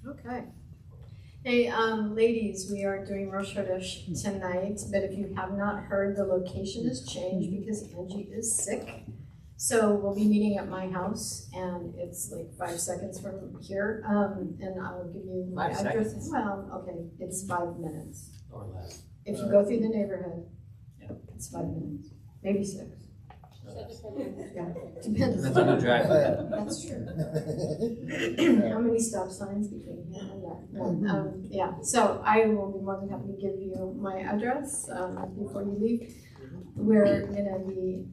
Okay. Hey, ladies, we are doing Rosh Chodesh tonight, but if you have not heard, the location has changed because Angie is sick. So we'll be meeting at my house, and it's like 5 seconds from here. And I will give you my 5 address. seconds? Well, okay, it's 5 minutes. Or less. If you go through the neighborhood, Yeah. it's 5 minutes, maybe 6. Or less. Yeah, depends. Depends on who drives it. That's true. How many stop signs between here and there? No, yeah, so I will be more than happy to give you my address before you leave. We're gonna be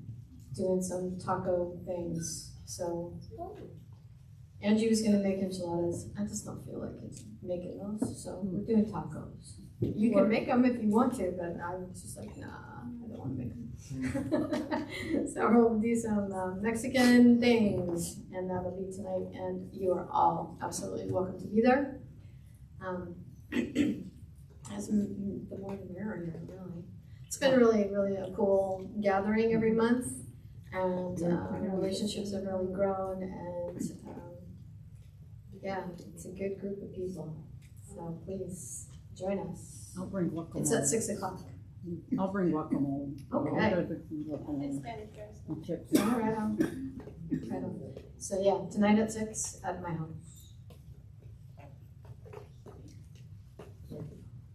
doing some taco things, so Angie was gonna make enchiladas. I just don't feel like making those, so we're doing tacos. You can make them if you want to, but I was just like, nah, I don't want to make them. So we'll do some Mexican things, and that'll be tonight, and you are all absolutely welcome to be there. As the more the merrier, really. It's been really a cool gathering every month, and relationships have really grown, and yeah, it's a good group of people. So please join us. I'll bring guacamole. It's at 6 o'clock. I'll bring guacamole. Okay. I'll go with some guacamole and chips. All right on. Right on. So yeah, tonight at 6 at my house.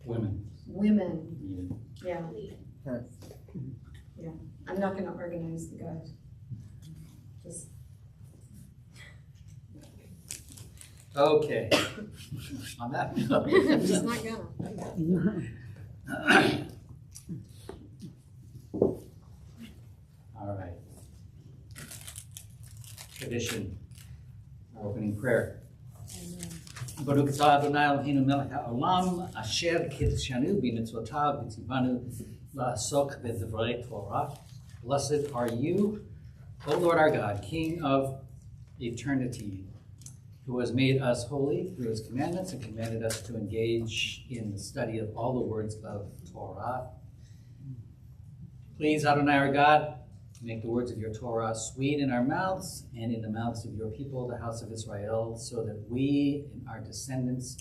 Women. Yeah. Yeah. I'm not gonna organize the guys. Just Okay. On that note. I'm just not gonna. All right. Tradition. Our opening prayer. Baruch atah Adonai Eloheinu melech haolam asher kidshanu b'mitzvotav v'tzivanu la'asok b'divrei Torah. Blessed are you, O Lord our God, King of eternity, who has made us holy through his commandments and commanded us to engage in the study of all the words of Torah. Please, Adonai our God, make the words of your Torah sweet in our mouths and in the mouths of your people, the house of Israel, so that we and our descendants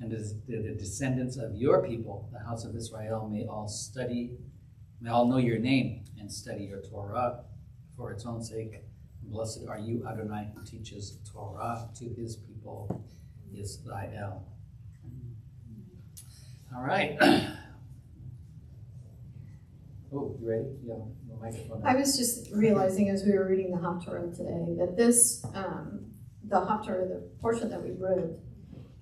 and the descendants of your people, the house of Israel, may all know your name and study your Torah for its own sake. Blessed are you, Adonai, who teaches Torah to his people, Israel. All right. Oh, you ready? Yeah, the microphone. I was just realizing as we were reading the Haftarah today that this, the Haftarah, the portion that we read,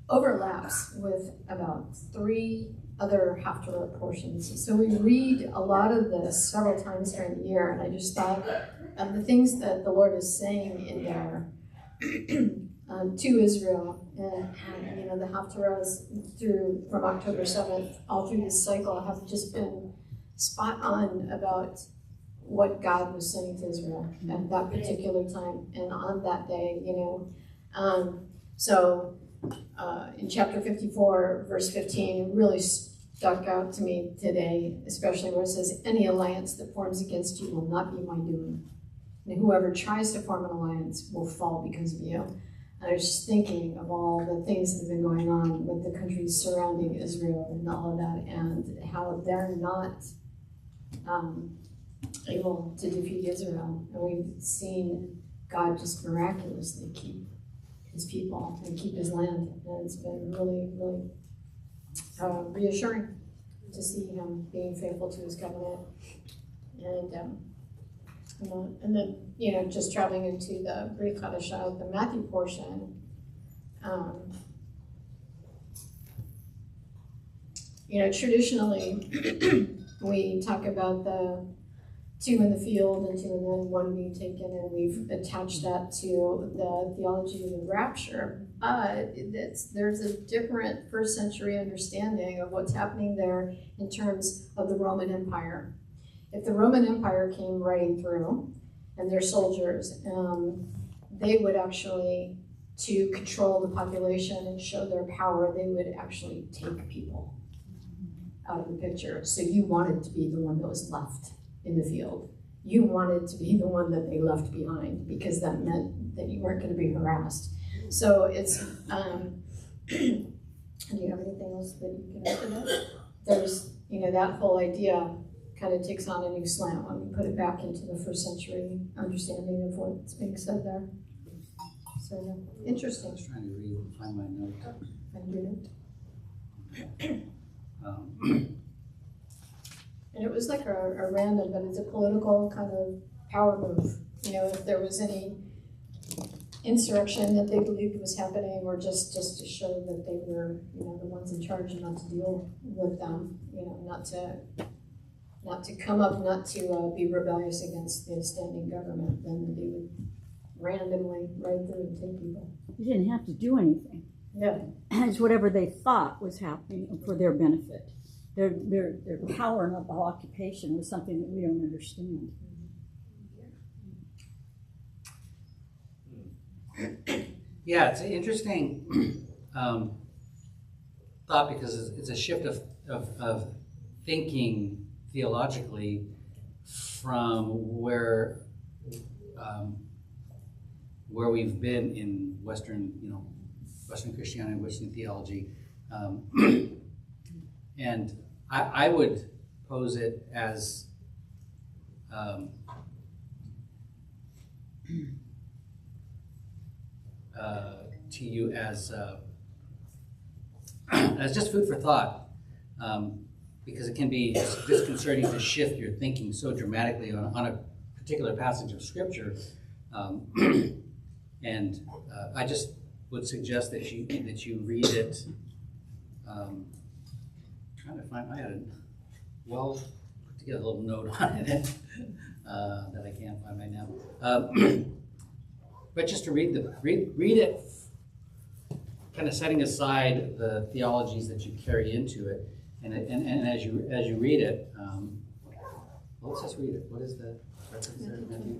overlaps with about 3 other Haftarah portions. So we read a lot of this several times during the year, and I just thought of the things that the Lord is saying in there to Israel. And you know, the Haftarahs from October 7th all through this cycle have just been spot on about what God was saying to Israel at that particular time and on that day, you know. So in chapter 54, verse 15, it really stuck out to me today, especially where it says, any alliance that forms against you will not be my doing. And whoever tries to form an alliance will fall because of you. And I was just thinking of all the things that have been going on with the countries surrounding Israel and all of that, and how they're not able to defeat Israel. And we've seen God just miraculously keep his people and keep his land. And it's been really reassuring to see him being faithful to his covenant. And then, you know, just traveling into the Brit Chadashah, the Matthew portion, you know, traditionally, we talk about the 2 in the field and 2 and then 1 being taken, and we've attached that to the theology of the rapture. But there's a different first century understanding of what's happening there in terms of the Roman Empire. If the Roman Empire came riding through and their soldiers, they would actually, to control the population and show their power, they would actually take people out of the picture. So you wanted to be the one that was left in the field. You wanted to be the one that they left behind, because that meant that you weren't going to be harassed. So it's Do you have anything else that you can add to that? There's, that whole idea kind of takes on a new slant when we put it back into the first century understanding of what's being said there. So, I interesting. was trying to find my note. And it was like a random, but it's a political kind of power move. If there was any insurrection that they believed was happening, or just to show that they were, the ones in charge, and not to deal with them, not to come up, not to be rebellious against the standing government, then they would randomly ride through and take people. You didn't have to do anything. Yeah. It's whatever they thought was happening for their benefit. Their power and occupation was something that we don't understand. Yeah, it's an interesting thought, because it's a shift of thinking theologically from where we've been in Western Christianity, Western theology, and I would pose it as to you as just food for thought, because it can be disconcerting to shift your thinking so dramatically on a particular passage of Scripture, and I just would suggest that you read it. Trying to find, I had a well put together a little note on it that I can't find right now. But just to read it, kind of setting aside the theologies that you carry into it, and as you read it, well, let's just read it. What is the reference there, Matthew?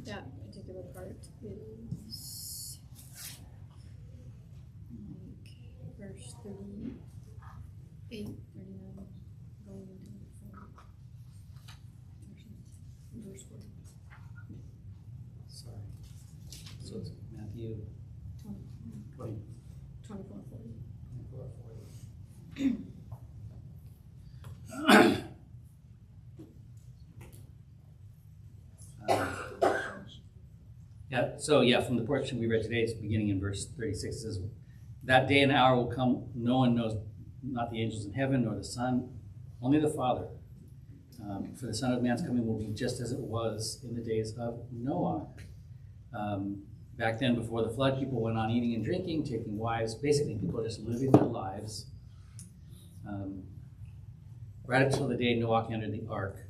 That particular part is verse 38, 39, going into 40. Verse 40. Sorry. So it's Matthew 20. 24, 40. 24, 40. From the portion we read today, it's beginning in verse 36. It says, "That day and hour will come, no one knows, not the angels in heaven, nor the Son, only the Father. For the Son of Man's coming will be just as it was in the days of Noah." Back then, before the flood, people went on eating and drinking, taking wives. Basically, people are just living their lives. Right until the day Noakh entered the ark.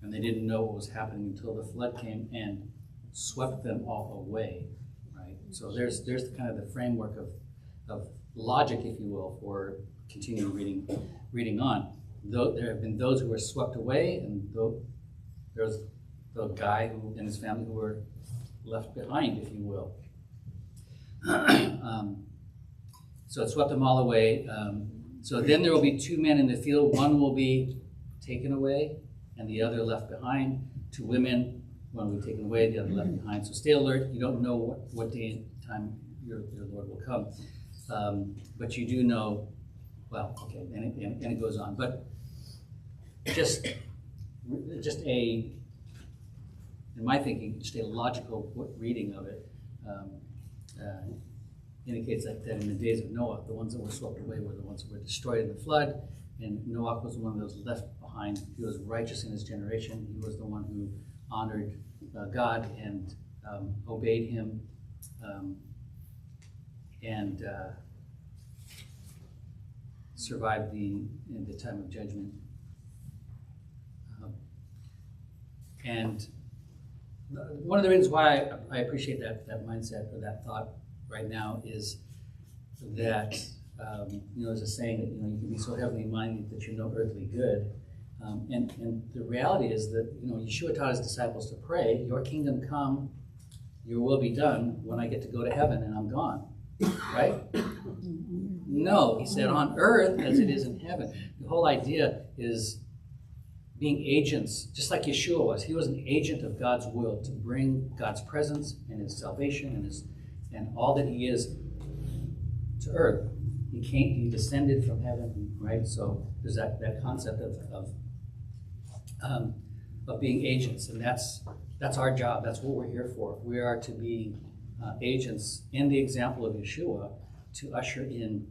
And they didn't know what was happening until the flood came and swept them all away. Right? So there's kind of the framework of logic, if you will, for continuing reading on. There have been those who were swept away, and there's the guy and his family who were left behind, if you will. So it swept them all away. So then there will be two men in the field. One will be taken away, and the other left behind. Two women, one will be taken away, the other left behind. So stay alert. You don't know what day and time your Lord will come. But you do know, well, okay, and it goes on. But just in my thinking, just a logical reading of it indicates that in the days of Noah, the ones that were swept away were the ones that were destroyed in the flood, and Noah was one of those left behind. He was righteous in his generation. He was the one who honored God and obeyed him, and survived the time of judgment. And one of the reasons why I appreciate that mindset or that thought right now is that there's a saying that you can be so heavenly minded that you know earthly good, and the reality is that Yeshua taught his disciples to pray, "Your kingdom come, your will be done when I get to go to heaven and I'm gone." Right? No, he said, on earth as it is in heaven. The whole idea is being agents, just like Yeshua was. He was an agent of God's will to bring God's presence and his salvation and all that he is to earth. He descended from heaven, right? So there's that concept of being agents, and that's our job. That's what we're here for. We are to be agents in the example of Yeshua to usher in,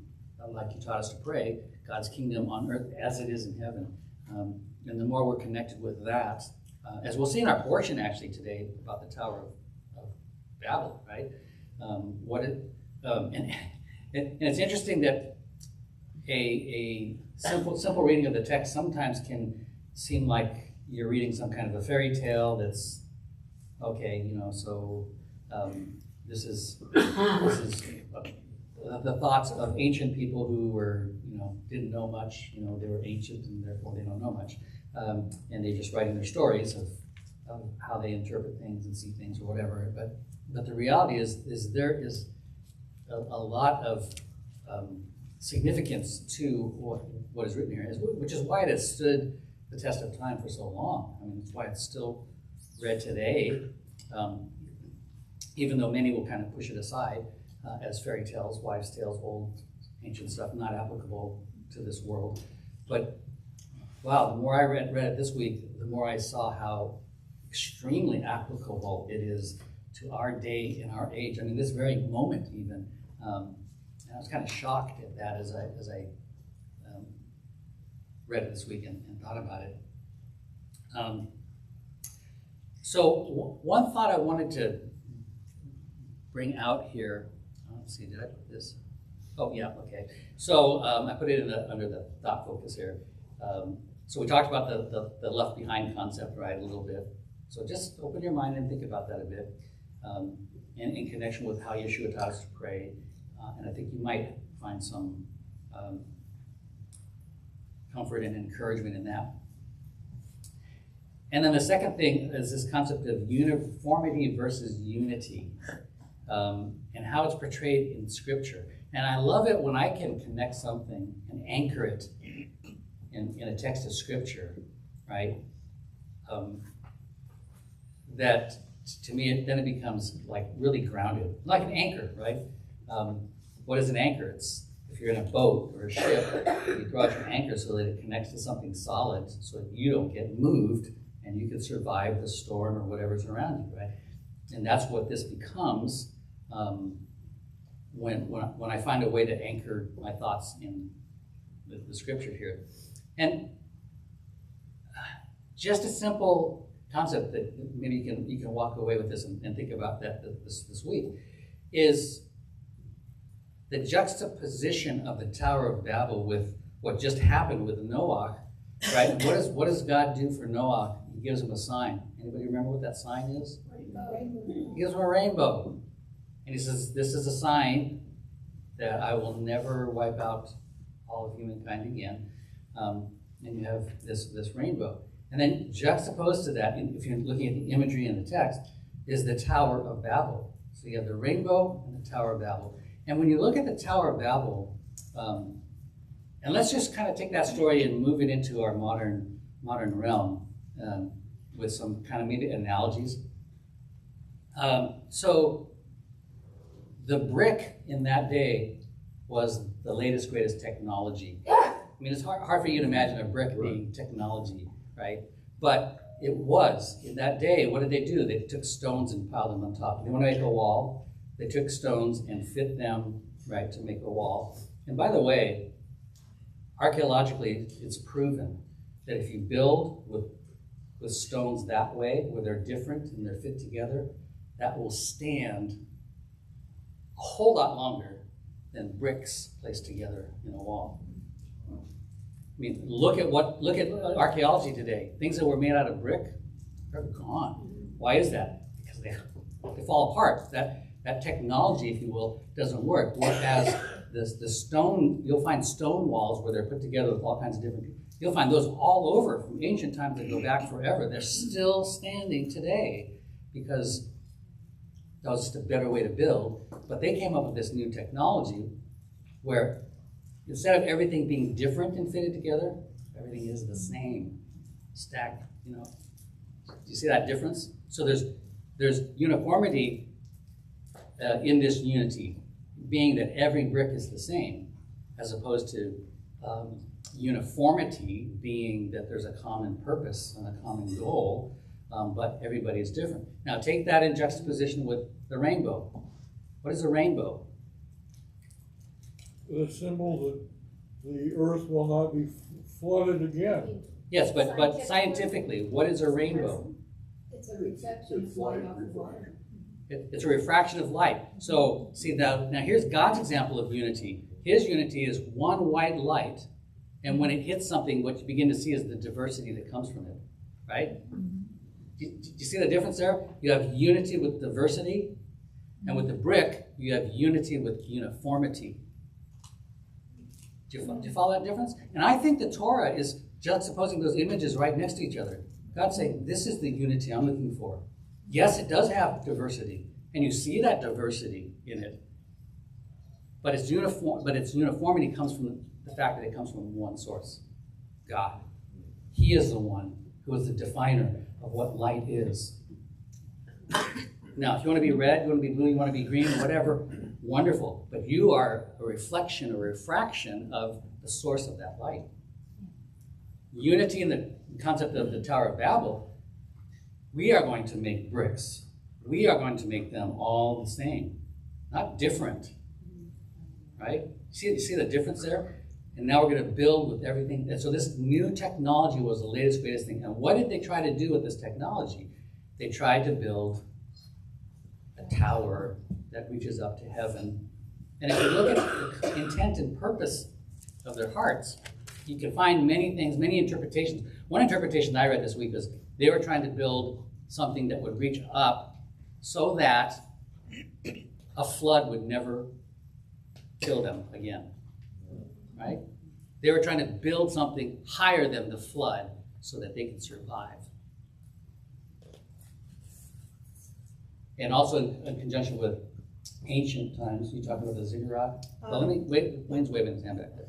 like he taught us to pray, God's kingdom on earth as it is in heaven. And the more we're connected with that, as we'll see in our portion actually today about the Tower of Babel, right? And it's interesting that a simple reading of the text sometimes can seem like you're reading some kind of a fairy tale that's okay, so this is the thoughts of ancient people who were, didn't know much, they were ancient and therefore they don't know much. And they're just writing their stories of how they interpret things and see things or whatever. But the reality is there is a lot of significance to what is written here, which is why it has stood the test of time for so long. I mean, it's why it's still read today, even though many will kind of push it aside as fairy tales, wives' tales, old ancient stuff, not applicable to this world. But wow, the more I read it this week, the more I saw how extremely applicable it is to our day and our age. I mean, this very moment even. And I was kind of shocked at that as I read it this week and thought about it. So one thought I wanted to bring out here. Let's see, did I put this? Oh yeah, okay. So I put it under the thought focus here. So we talked about the left behind concept, right, a little bit. So just open your mind and think about that a bit, in connection with how Yeshua taught us to pray. And I think you might find some comfort and encouragement in that. And then the second thing is this concept of uniformity versus unity, and how it's portrayed in Scripture. And I love it when I can connect something and anchor it in a text of Scripture, right? That to me, then it becomes like really grounded, like an anchor, right? What is an anchor? It's if you're in a boat or a ship, you throw out your anchor so that it connects to something solid, so that you don't get moved and you can survive the storm or whatever's around you, right? And that's what this becomes when I find a way to anchor my thoughts in the Scripture here. And just a simple concept that maybe you can walk away with this and think about that this week is the juxtaposition of the Tower of Babel with what just happened with Noah, right? What does God do for Noah? He gives him a sign. Anybody remember what that sign is? Rainbow. He gives him a rainbow. And he says, this is a sign that I will never wipe out all of humankind again. And you have this rainbow. And then juxtaposed to that, if you're looking at the imagery in the text, is the Tower of Babel. So you have the rainbow and the Tower of Babel. And when you look at the Tower of Babel, and let's just kind of take that story and move it into our modern realm with some kind of maybe analogies. So the brick in that day was the latest, greatest technology. I mean, it's hard for you to imagine a brick being technology, right? But it was. In that day, what did they do? They took stones and piled them on top. They want to make a wall. They took stones and fit them, right, to make a wall. And by the way, archaeologically, it's proven that if you build with stones that way, where they're different and they're fit together, that will stand a whole lot longer than bricks placed together in a wall. I mean, look at archaeology today. Things that were made out of brick are gone. Why is that? Because they fall apart. That technology, if you will, doesn't work. Whereas the stone, you'll find stone walls where they're put together with all kinds of different people. You'll find those all over from ancient times that go back forever. They're still standing today because that was just a better way to build. But they came up with this new technology where instead of everything being different and fitted together, everything is the same. stacked, Do you see that difference? So there's uniformity in this unity, being that every brick is the same, as opposed to uniformity being that there's a common purpose and a common goal, but everybody is different. Now take that in juxtaposition with the rainbow. What is a rainbow? The symbol that the earth will not be flooded again. Yes, but scientifically, what is a rainbow? It's a reflection flowing off of water. It's a refraction of light. So see now here's God's example of unity. His unity is one white light, and when it hits something, what you begin to see is the diversity that comes from it, right? Do you see the difference there? You have unity with diversity, and with the brick, you have unity with uniformity. Do you follow that difference? And I think the Torah is juxtaposing those images right next to each other. God's saying, this is the unity I'm looking for. Yes, it does have diversity, and you see that diversity in it. But its uniformity comes from the fact that it comes from one source, God. He is the one who is the definer of what light is. Now, if you want to be red, you want to be blue, you want to be green, whatever, wonderful. But you are a reflection, a refraction of the source of that light. Unity in the concept of the Tower of Babel, we are going to make bricks. We are going to make them all the same, not different. Right? You see the difference there? And now we're going to build with everything. And so this new technology was the latest, greatest thing. And what did they try to do with this technology? They tried to build a tower that reaches up to heaven. And if you look at the intent and purpose of their hearts, you can find many things, many interpretations. One interpretation I read this week was they were trying to build something that would reach up so that a flood would never kill them again, right? They were trying to build something higher than the flood so that they could survive. And also in conjunction with ancient times, you talk about the ziggurat. Well, Wayne's waving his hand back there.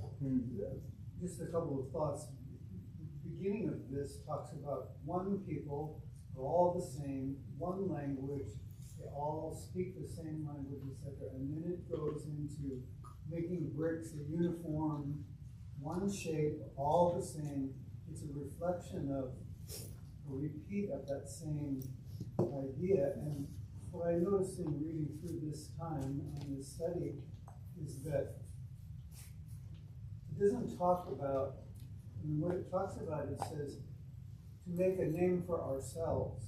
Just a couple of thoughts. The beginning of this talks about one people, are all the same, one language, they all speak the same language, etc. And then it goes into making bricks a uniform, one shape, all the same. It's a reflection of a repeat of that same idea. And what I noticed in reading through this time on this study is that it doesn't talk about, what it talks about, it says to make a name for ourselves.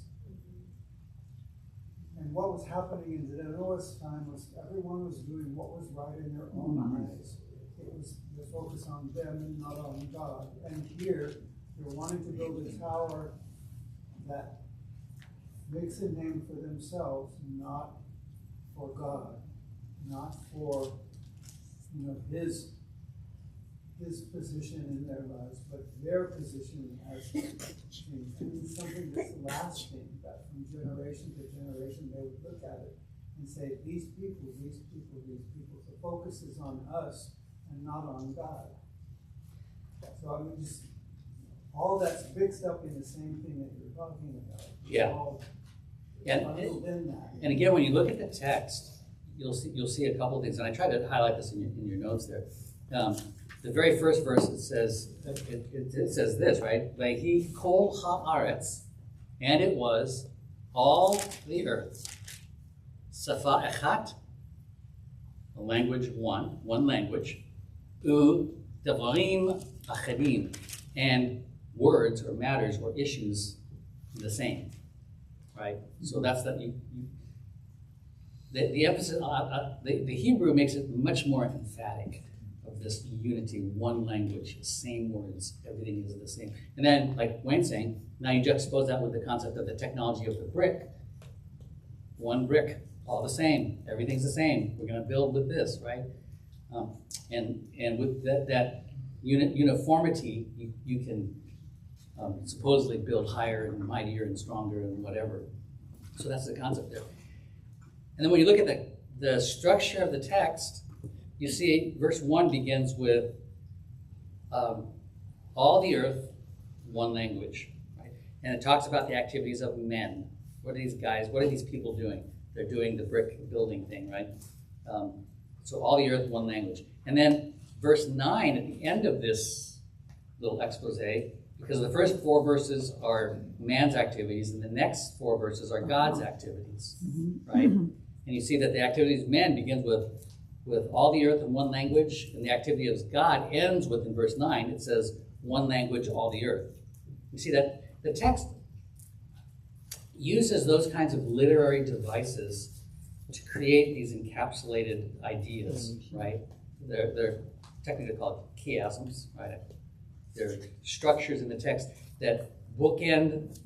And what was happening in the Noah's time was everyone was doing what was right in their own eyes. It was the focus on them and not on God. And here, they're wanting to build a tower that makes a name for themselves, not for God, not for his position in their lives, but their position as king. And it's something that's lasting, that from generation to generation they would look at it and say, these people. The focus is on us and not on God. So I mean, just all that's mixed up in the same thing that you're talking about. Yeah. And again, when you look at the text, you'll see a couple of things, and I tried to highlight this in your notes there. The very first verse, it says this, right? Vayhi kol haaretz, and it was all the earth. Safa echat, a language one language. U devarim achadim, and words or matters or issues the same, right? So that's that the emphasis. The Hebrew makes it much more emphatic. This unity, one language, same words, everything is the same. And then, like Wayne's saying, now you juxtapose that with the concept of the technology of the brick. One brick, all the same, everything's the same. We're going to build with this, right? And with that uniformity, you can supposedly build higher and mightier and stronger and whatever. So that's the concept there. And then when you look at the structure of the text, you see, verse 1 begins with all the earth, one language, And it talks about the activities of men. What are these guys, what are these people doing? They're doing the brick building thing, right? So all the earth, one language. And then verse 9 at the end of this little expose, because the first 4 verses are man's activities, and the next 4 verses are God's activities, right? And you see that the activities of man begins with all the earth in one language, and the activity of God ends with, in verse 9, it says, one language, all the earth. You see that the text uses those kinds of literary devices to create these encapsulated ideas, right? They're technically called chiasms, right? They're structures in the text that bookend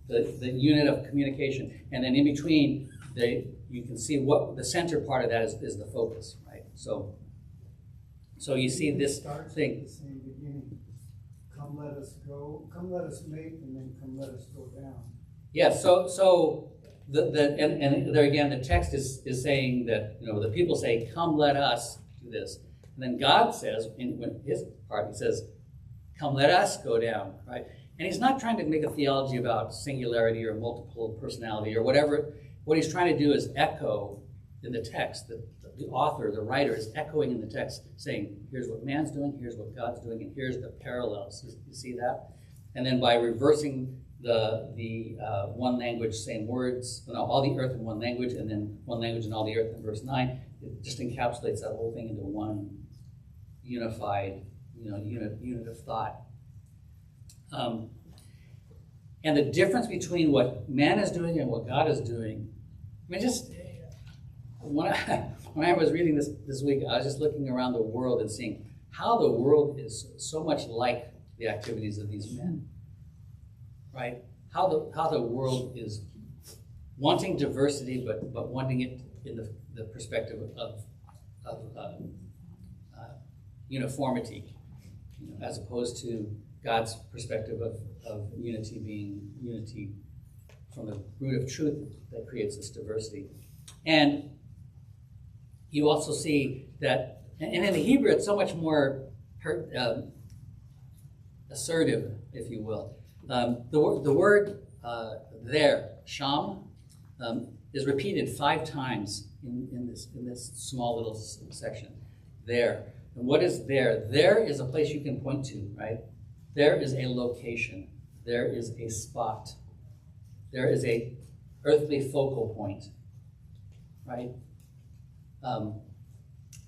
the unit of communication, and then in between, you can see what the center part of that is the focus, right? So you see this thing. The same beginning. Come let us go. Come let us make, and then come let us go down. Yeah. So and there again, the text is saying that the people say, "Come let us do this," and then God says in his part, he says, "Come let us go down," right? And he's not trying to make a theology about singularity or multiple personality or whatever. What he's trying to do is echo in the text. The author, the writer, is echoing in the text, saying, here's what man's doing, here's what God's doing, and here's the parallels. You see that? And then by reversing the one language, same words, all the earth in one language, and then one language and all the earth in verse 9, it just encapsulates that whole thing into one unified, unit of thought. And the difference between what man is doing and what God is doing, just when I was reading this week, I was just looking around the world and seeing how the world is so much like the activities of these men, right? How the world is wanting diversity, but wanting it in the perspective of uniformity, as opposed to God's perspective of unity being unity from the root of truth that creates this diversity. And you also see that, and in the Hebrew, it's so much more assertive, if you will. The word there, sham, is repeated 5 times in this small little section. There. And what is there? There is a place you can point to, right? There is a location. There is a spot. There is a earthly focal point, right?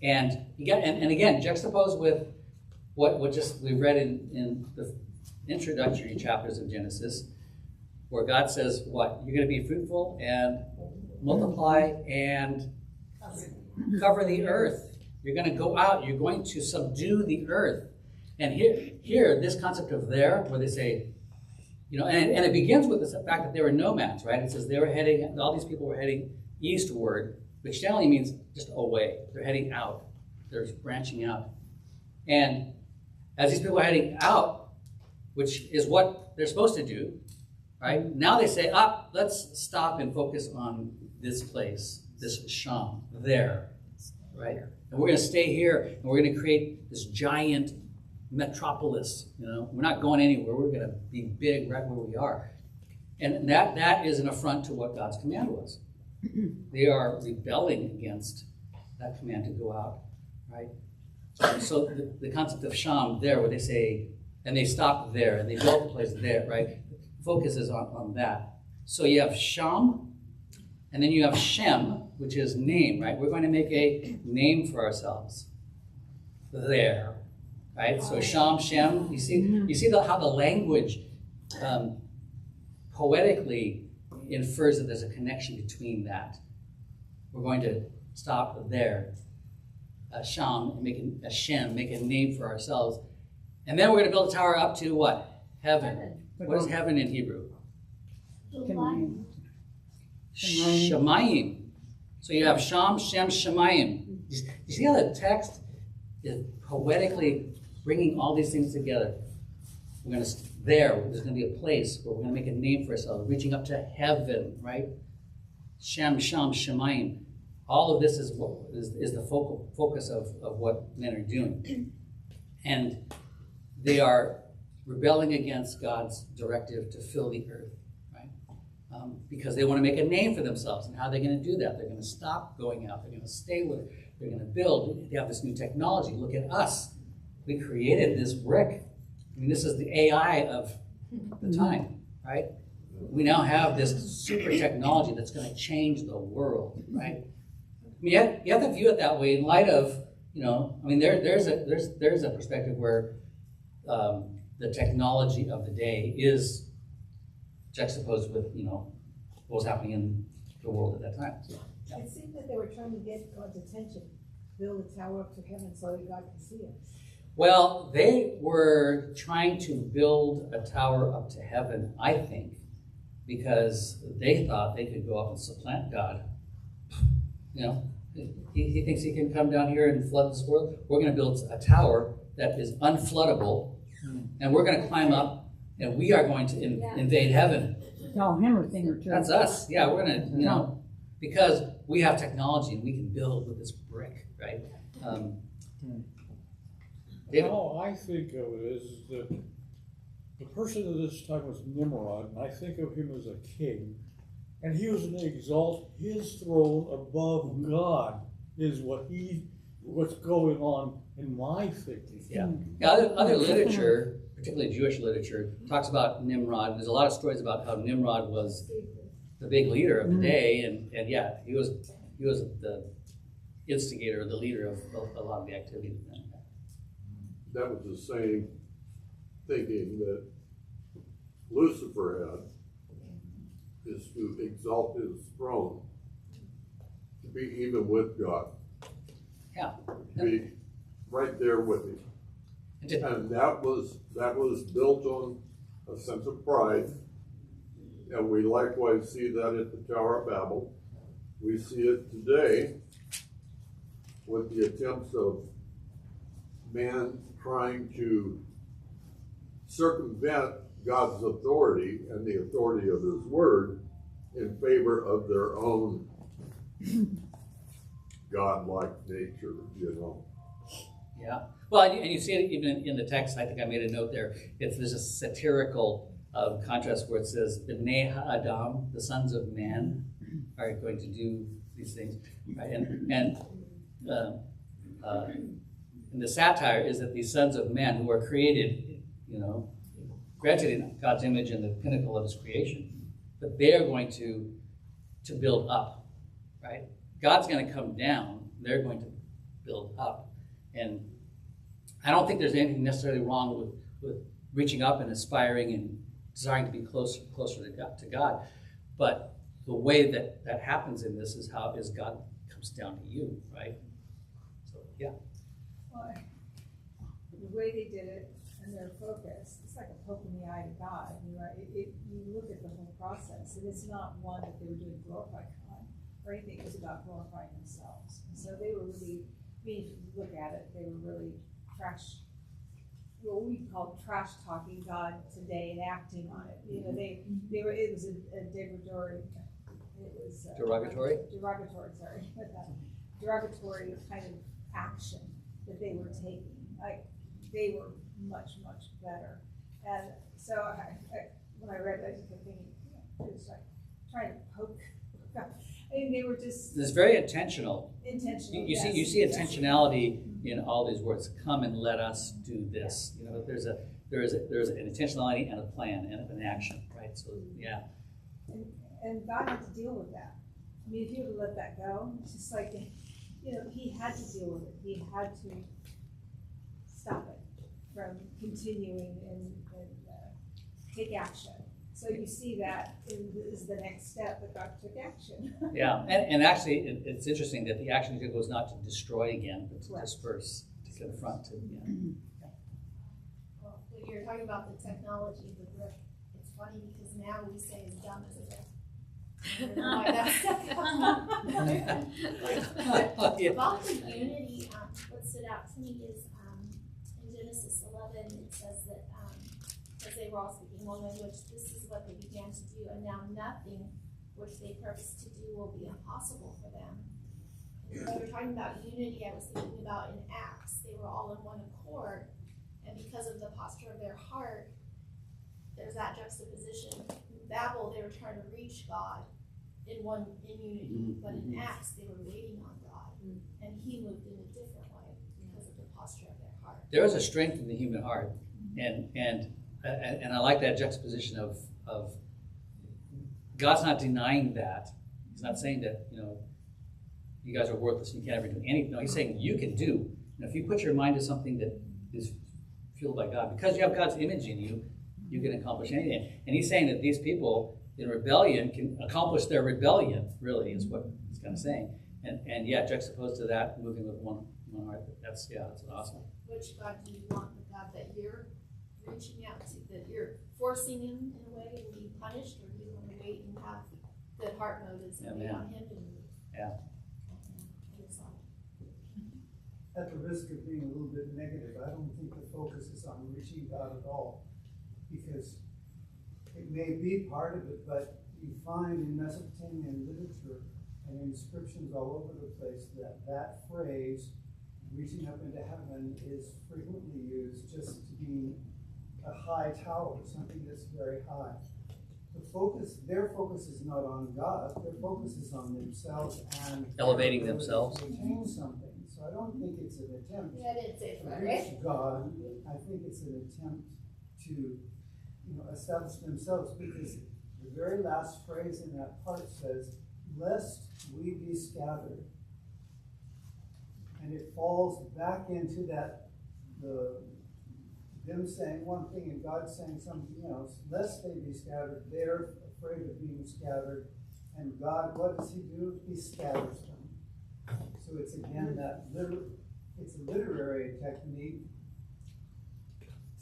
And again, juxtaposed with what we read in the introductory chapters of Genesis, where God says, what? You're going to be fruitful and multiply and cover the earth. You're going to go out. You're going to subdue the earth. And here, this concept of there, where they say, and it begins with the fact that they were nomads, right? It says all these people were heading eastward, which generally means just away. They're heading out. They're branching out. And as these people are heading out, which is what they're supposed to do, right? Now they say, let's stop and focus on this place, this Sham, there, right? And we're going to stay here, and we're going to create this giant metropolis. We're not going anywhere. We're going to be big right where we are. And that is an affront to what God's command was. They are rebelling against that command to go out, right? And so the concept of Sham there, where they say, and they stopped there, and they built the place there, right? Focus is on that. So you have Sham, and then you have Shem, which is name, right? We're going to make a name for ourselves there, right? So Sham, Shem, you see how the language poetically infers that there's a connection between that. We're going to stop there. Sham, make a Shem, make a name for ourselves. And then we're going to build a tower up to what? Heaven. What is heaven in Hebrew? Shemayim. So you have Sham, Shem, Shemayim. You see how the text is poetically bringing all these things together? There's going to be a place where we're going to make a name for ourselves, reaching up to heaven, right? Shem, Sham, Shemayim. All of this is the focus of what men are doing. And they are rebelling against God's directive to fill the earth, right? Because they want to make a name for themselves. And how are they going to do that? They're going to stop going out. They're going to stay with it. They're going to build. They have this new technology. Look at us. We created this brick. I mean, this is the AI of the time, right? We now have this super technology that's going to change the world, right? I mean, you have to view it that way in light of, I mean, there's a perspective where the technology of the day is juxtaposed with, what was happening in the world at that time. Yeah. It seemed that they were trying to get God's attention, build a tower up to heaven so that God can see us. Well, they were trying to build a tower up to heaven, I think, because they thought they could go up and supplant God. He thinks he can come down here and flood this world. We're going to build a tower that is unfloodable, and we're going to climb up, and we are going to invade heaven. Y'all hammer thing or two. That's us. Yeah, we're going to, because we have technology and we can build with this brick, right? How I think of it is that the person of this time was Nimrod, and I think of him as a king, and he was going to exalt his throne above God, is what's going on in my thinking. Yeah. Other literature, particularly Jewish literature, talks about Nimrod. There's a lot of stories about how Nimrod was the big leader of the day, and yeah, he was the instigator, the leader of a lot of the activities. That was the same thinking that Lucifer had, is to exalt his throne, to be even with God. Yeah. To be right there with him. And that was built on a sense of pride. And we likewise see that at the Tower of Babel. We see it today with the attempts of man trying to circumvent God's authority and the authority of his word in favor of their own godlike nature, Yeah. Well, and you see it even in the text. I think I made a note there. There's a satirical contrast where it says, B'nai Ha'adam, the sons of man, are going to do these things. Right? And the satire is that these sons of man who are created, granted in God's image and the pinnacle of his creation, but they are going to build up, right? God's going to come down. They're going to build up. And I don't think there's anything necessarily wrong with reaching up and aspiring and desiring to be closer to God. But the way that happens in this is God comes down to you, right? So, yeah. Well, the way they did it and their focus, it's like a poke in the eye to God. You look at the whole process, and it's not one that they were doing to glorify God or anything. It was about glorifying themselves. And so they were really, if you look at it, they were really what we call trash talking God today and acting on it. They were. It was a derogatory. It was derogatory. Derogatory kind of action that they were taking. Like they were much better. And so when I read that, I kept thinking, it was like trying to poke. I mean, they were just. It's very intentional. Intentional. You see intentionality in all these words. Come and let us do this. There's an intentionality and a plan and an action, right? So yeah. And God had to deal with that. I mean, if you would let that go, it's just like, he had to deal with it. He had to stop it from continuing and take action. So you see that is the next step that God took action. Yeah, and actually, it's interesting that the action he took was not to destroy again, but to disperse, to confront. Well, when you're talking about the technology of the brick, it's funny because now we say as dumb as a brick. I don't know why that's about the unity, what stood out to me is in Genesis 11, it says that because they were all speaking one language, this is what they began to do, and now nothing which they purpose to do will be impossible for them. And when we're talking about unity, I was thinking about in Acts, they were all in one accord, And because of the posture of their heart, there's that juxtaposition. In Babel, they were trying to reach God in unity, but in Acts, they were waiting on God, and He moved in a different way because of the posture of their heart. There is a strength in the human heart, and I like that juxtaposition of God's not denying that. He's not saying that, you guys are worthless and you can't ever do anything. No, He's saying you can do. If you put your mind to something that is fueled by God, because you have God's image in you, you can accomplish anything. And He's saying that these people in rebellion can accomplish their rebellion, really, is what He's kind of saying. And yeah, juxtaposed to that, moving with one heart, that's awesome. Which God do you want? The God that you're reaching out to, that you're forcing Him in a way and being punished, or do you want to wait and have good heart motives and wait on Him to move? Yeah. At the risk of being a little bit negative, I don't think the focus is on reaching God at all, because it may be part of it, but you find in Mesopotamian literature and inscriptions all over the place that phrase, reaching up into heaven, is frequently used just to mean a high tower, something that's very high. Their focus is not on God, their focus is on themselves and elevating themselves to attain something. So I don't think it's an attempt Yeah, I didn't say to that, reach right? God. I think it's an attempt to establish themselves, because the very last phrase in that part says, "Lest we be scattered." And it falls back into that, them saying one thing and God saying something else. Lest they be scattered, they're afraid of being scattered. And God, what does He do? He scatters them. So it's again it's a literary technique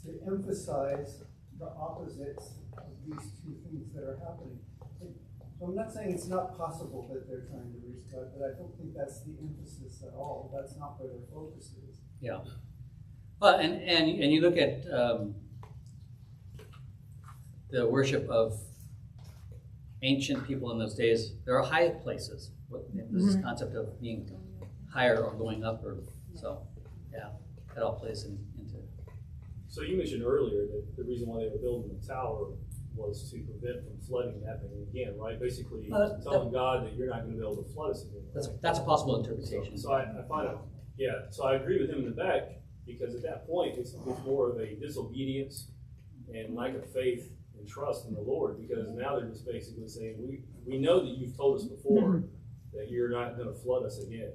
to emphasize the opposites of these two things that are happening. So I'm not saying it's not possible that they're trying to reach God, but I don't think that's the emphasis at all. That's not where their focus is. Yeah. Well, and you look at the worship of ancient people in those days. There are high places. This concept of being higher or going up, or so. Yeah, that all plays into. So you mentioned earlier that the reason why they were building the tower was to prevent from flooding happening again, right? Basically, telling God that you're not going to be able to flood us again. Right? That's a possible interpretation. So I find it, yeah. So I agree with him in the back, because at that point it's more of a disobedience and lack of faith and trust in the Lord, because now they're just basically saying, we know that you've told us before that you're not going to flood us again,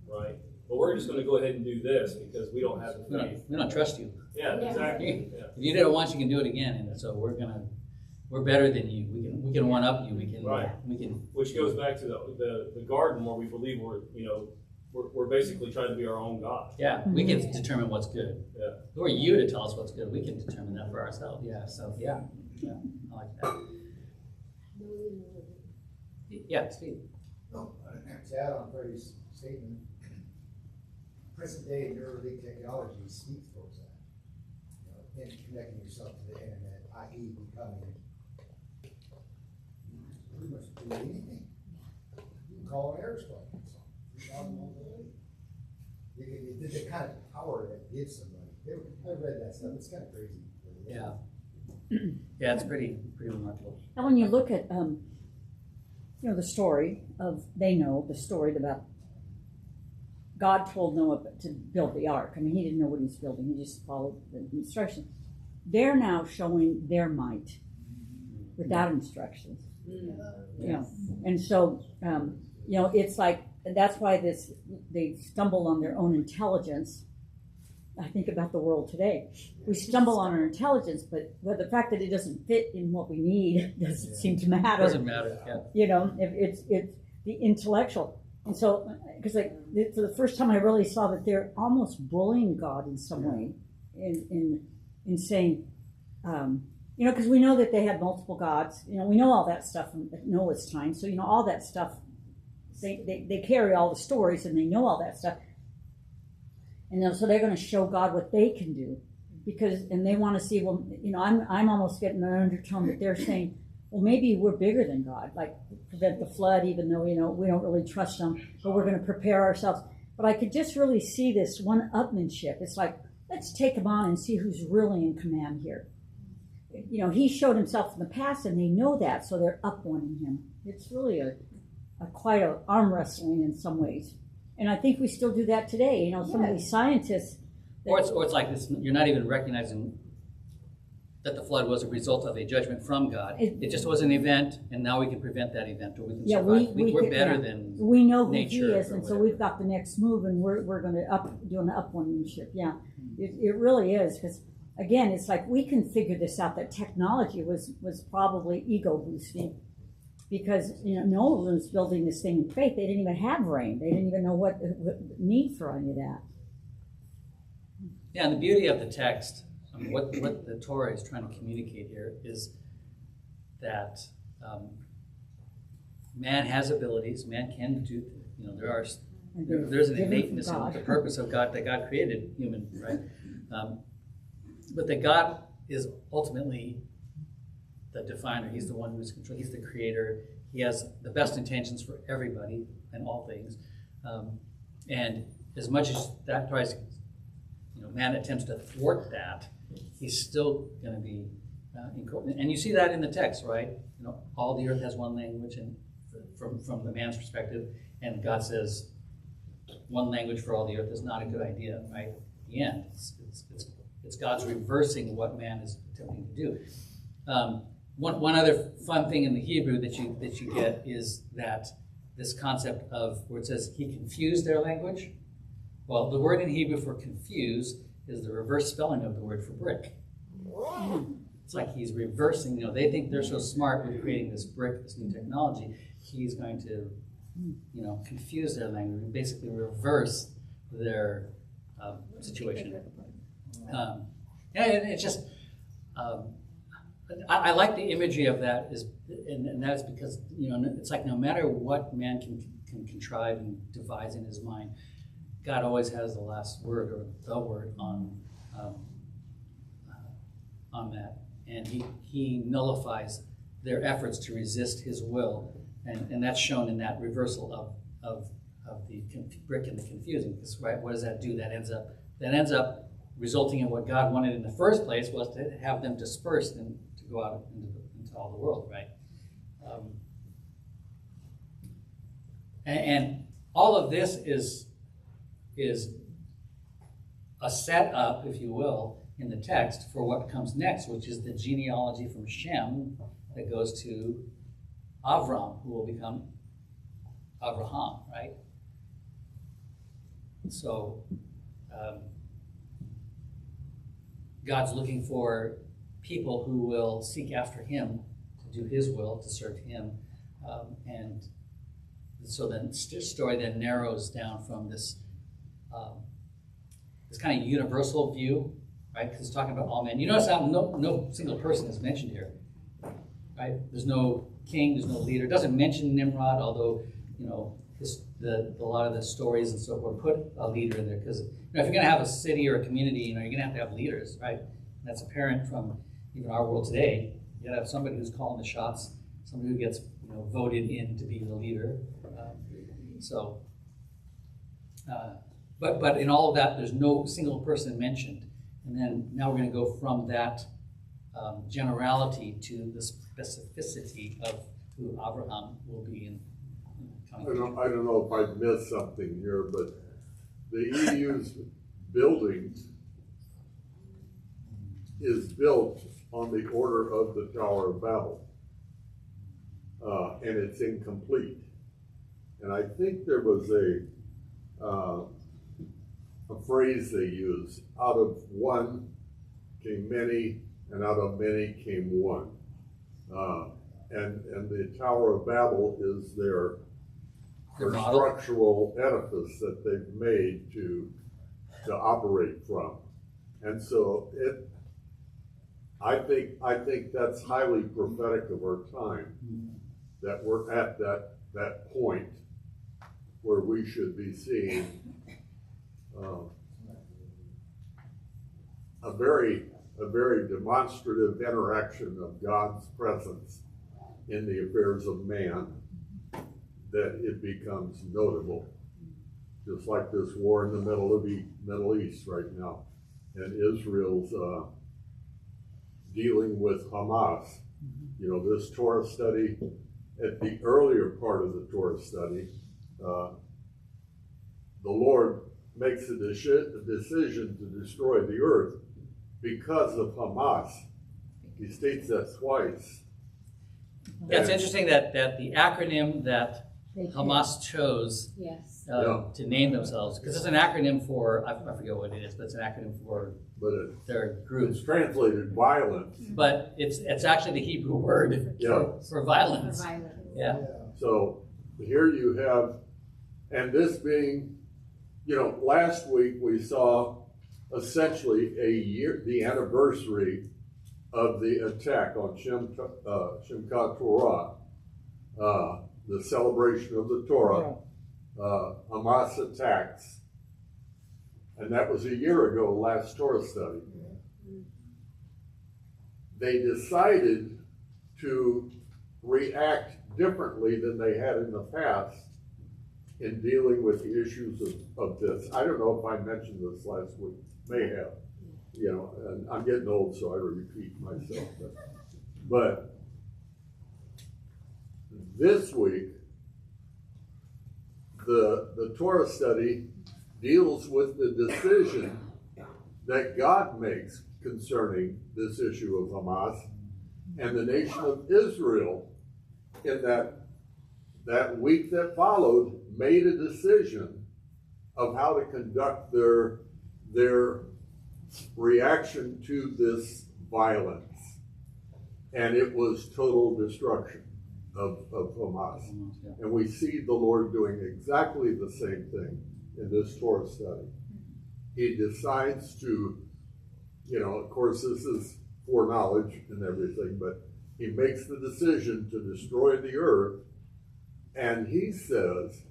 right? But we're just going to go ahead and do this because we don't have the faith. We don't trust you. Yeah, exactly. Yeah. If you did it once, you can do it again, and so we're better than you. We can one up you. We can. Which goes back to the garden, where we believe we're basically trying to be our own God. Yeah, we can determine what's good. Yeah. Who are you to tell us what's good? We can determine that for ourselves. Yeah. So yeah, I like that. Yeah, Steve. To add on Freddie's statement, present day neuralink technology speaks towards that. In connecting yourself to the internet, i.e., becoming pretty much do anything. You can call an airplane. The kind of power that gives somebody. I read that stuff. It's kind of crazy. Yeah. Yeah, it's pretty remarkable. And when you look at the story about God told Noah to build the ark. I mean, he didn't know what he was building. He just followed the instructions. They're now showing their might without instructions. And so it's like, that's why they stumble on their own intelligence. I think about the world today. We stumble on our intelligence, but the fact that it doesn't fit in what we need doesn't seem to matter. Doesn't matter. Yeah. If it's the intellectual. And so, because for the first time I really saw that they're almost bullying God in some way, in saying, because we know that they had multiple gods. We know all that stuff from Noah's time. So all that stuff, they carry all the stories and they know all that stuff. And so they're going to show God what they can do, and they want to see. Well, I'm almost getting an undertone that they're saying, well, maybe we're bigger than God, like prevent the flood, even though we don't really trust them, but we're going to prepare ourselves. But I could just really see this one-upmanship. It's like let's take him on and see who's really in command here. You know, he showed himself in the past, and they know that, so they're up-wanting him. It's really quite a arm wrestling in some ways. And I think we still do that today. You know, some of these scientists. Or it's like this, you're not even recognizing that the flood was a result of a judgment from God. It just was an event, and now we can prevent that event, or we can survive. We're better than we know who nature he is, and so we've got the next move, and we're going to do an upwindmanship. Yeah, it really is, because again, it's like we can figure this out. That technology was probably ego boosting, because no one was building this thing in faith. They didn't even have rain. They didn't even know what need for any of that. Yeah, and the beauty of the text, I mean, what the Torah is trying to communicate here is that man has abilities. Man can do. There's an innateness in the purpose of God, that God created human, right? But that God is ultimately the definer. He's the one who's control. He's the creator. He has the best intentions for everybody and all things. And as much as that tries, man attempts to thwart that, he's still going to be and you see that in the text, right? All the earth has one language, and from the man's perspective, and God says one language for all the earth is not a good idea, right? At the end, it's God's reversing what man is attempting to do. One other fun thing in the Hebrew that you get is that this concept of where it says he confused their language. Well, the word in Hebrew for confuse is the reverse spelling of the word for brick. It's like he's reversing, they think they're so smart with creating this brick, this new technology. He's going to, confuse their language and basically reverse their situation. And it's just, I like the imagery of that, and that is because, it's like no matter what man can contrive and devise in his mind, God always has the last word, or the word on that, and he nullifies their efforts to resist his will, and that's shown in that reversal of the brick and the confusing. Because right, what does that do? That ends up resulting in what God wanted in the first place, was to have them dispersed and to go out into all the world, right? And all of this is a setup, if you will, in the text for what comes next, which is the genealogy from Shem that goes to Avram, who will become Abraham, right? So God's looking for people who will seek after him, to do his will, to serve him. And so then the story then narrows down from this kind of universal view, right? Because it's talking about all men. You notice how no single person is mentioned here, right? There's no king, there's no leader. It doesn't mention Nimrod, although, a lot of the stories and so forth put a leader in there. Because if you're going to have a city or a community, you're going to have leaders, right? And that's apparent from even our world today. You got to have somebody who's calling the shots, somebody who gets voted in to be the leader. But in all of that, there's no single person mentioned. And then now we're going to go from that generality to the specificity of who Abraham will be in coming. I don't know if I missed something here, but the EU's building is built on the order of the Tower of Babel, and it's incomplete. And I think there was a phrase they used: out of one came many, and out of many came one. And the Tower of Babel is their structural edifice that they've made to operate from. And so I think that's highly prophetic of our time, that we're at that point where we should be seeing a very demonstrative interaction of God's presence in the affairs of man, that it becomes notable. Just like this war in the Middle East right now. and Israel's dealing with Hamas. You know, this Torah study, at the earlier part of the Torah study, the Lord makes a decision to destroy the earth because of Hamas. He states that twice. Yeah, it's interesting that the acronym that Hamas chose Yes. to name themselves, because it's an acronym for, I forget what it is, but it's an acronym for their group. It's translated violence. But it's actually the Hebrew word for violence. For violence. Yeah. So here you have, and this being, you know, last week we saw essentially the anniversary of the attack on Shimkat Torah, the celebration of the Torah, Hamas attacks, and that was a year ago, last Torah study. They decided to react differently than they had in the past in dealing with the issues of this. I don't know if I mentioned this last week, may have. You know, and I'm getting old, so I repeat myself. But this week, the Torah study deals with the decision that God makes concerning this issue of Hamas, and the nation of Israel in that week that followed made a decision of how to conduct their reaction to this violence, and it was total destruction of Hamas. And we see the Lord doing exactly the same thing in this Torah study. He decides to, you know, of course this is foreknowledge and everything, but he makes the decision to destroy the earth, and he says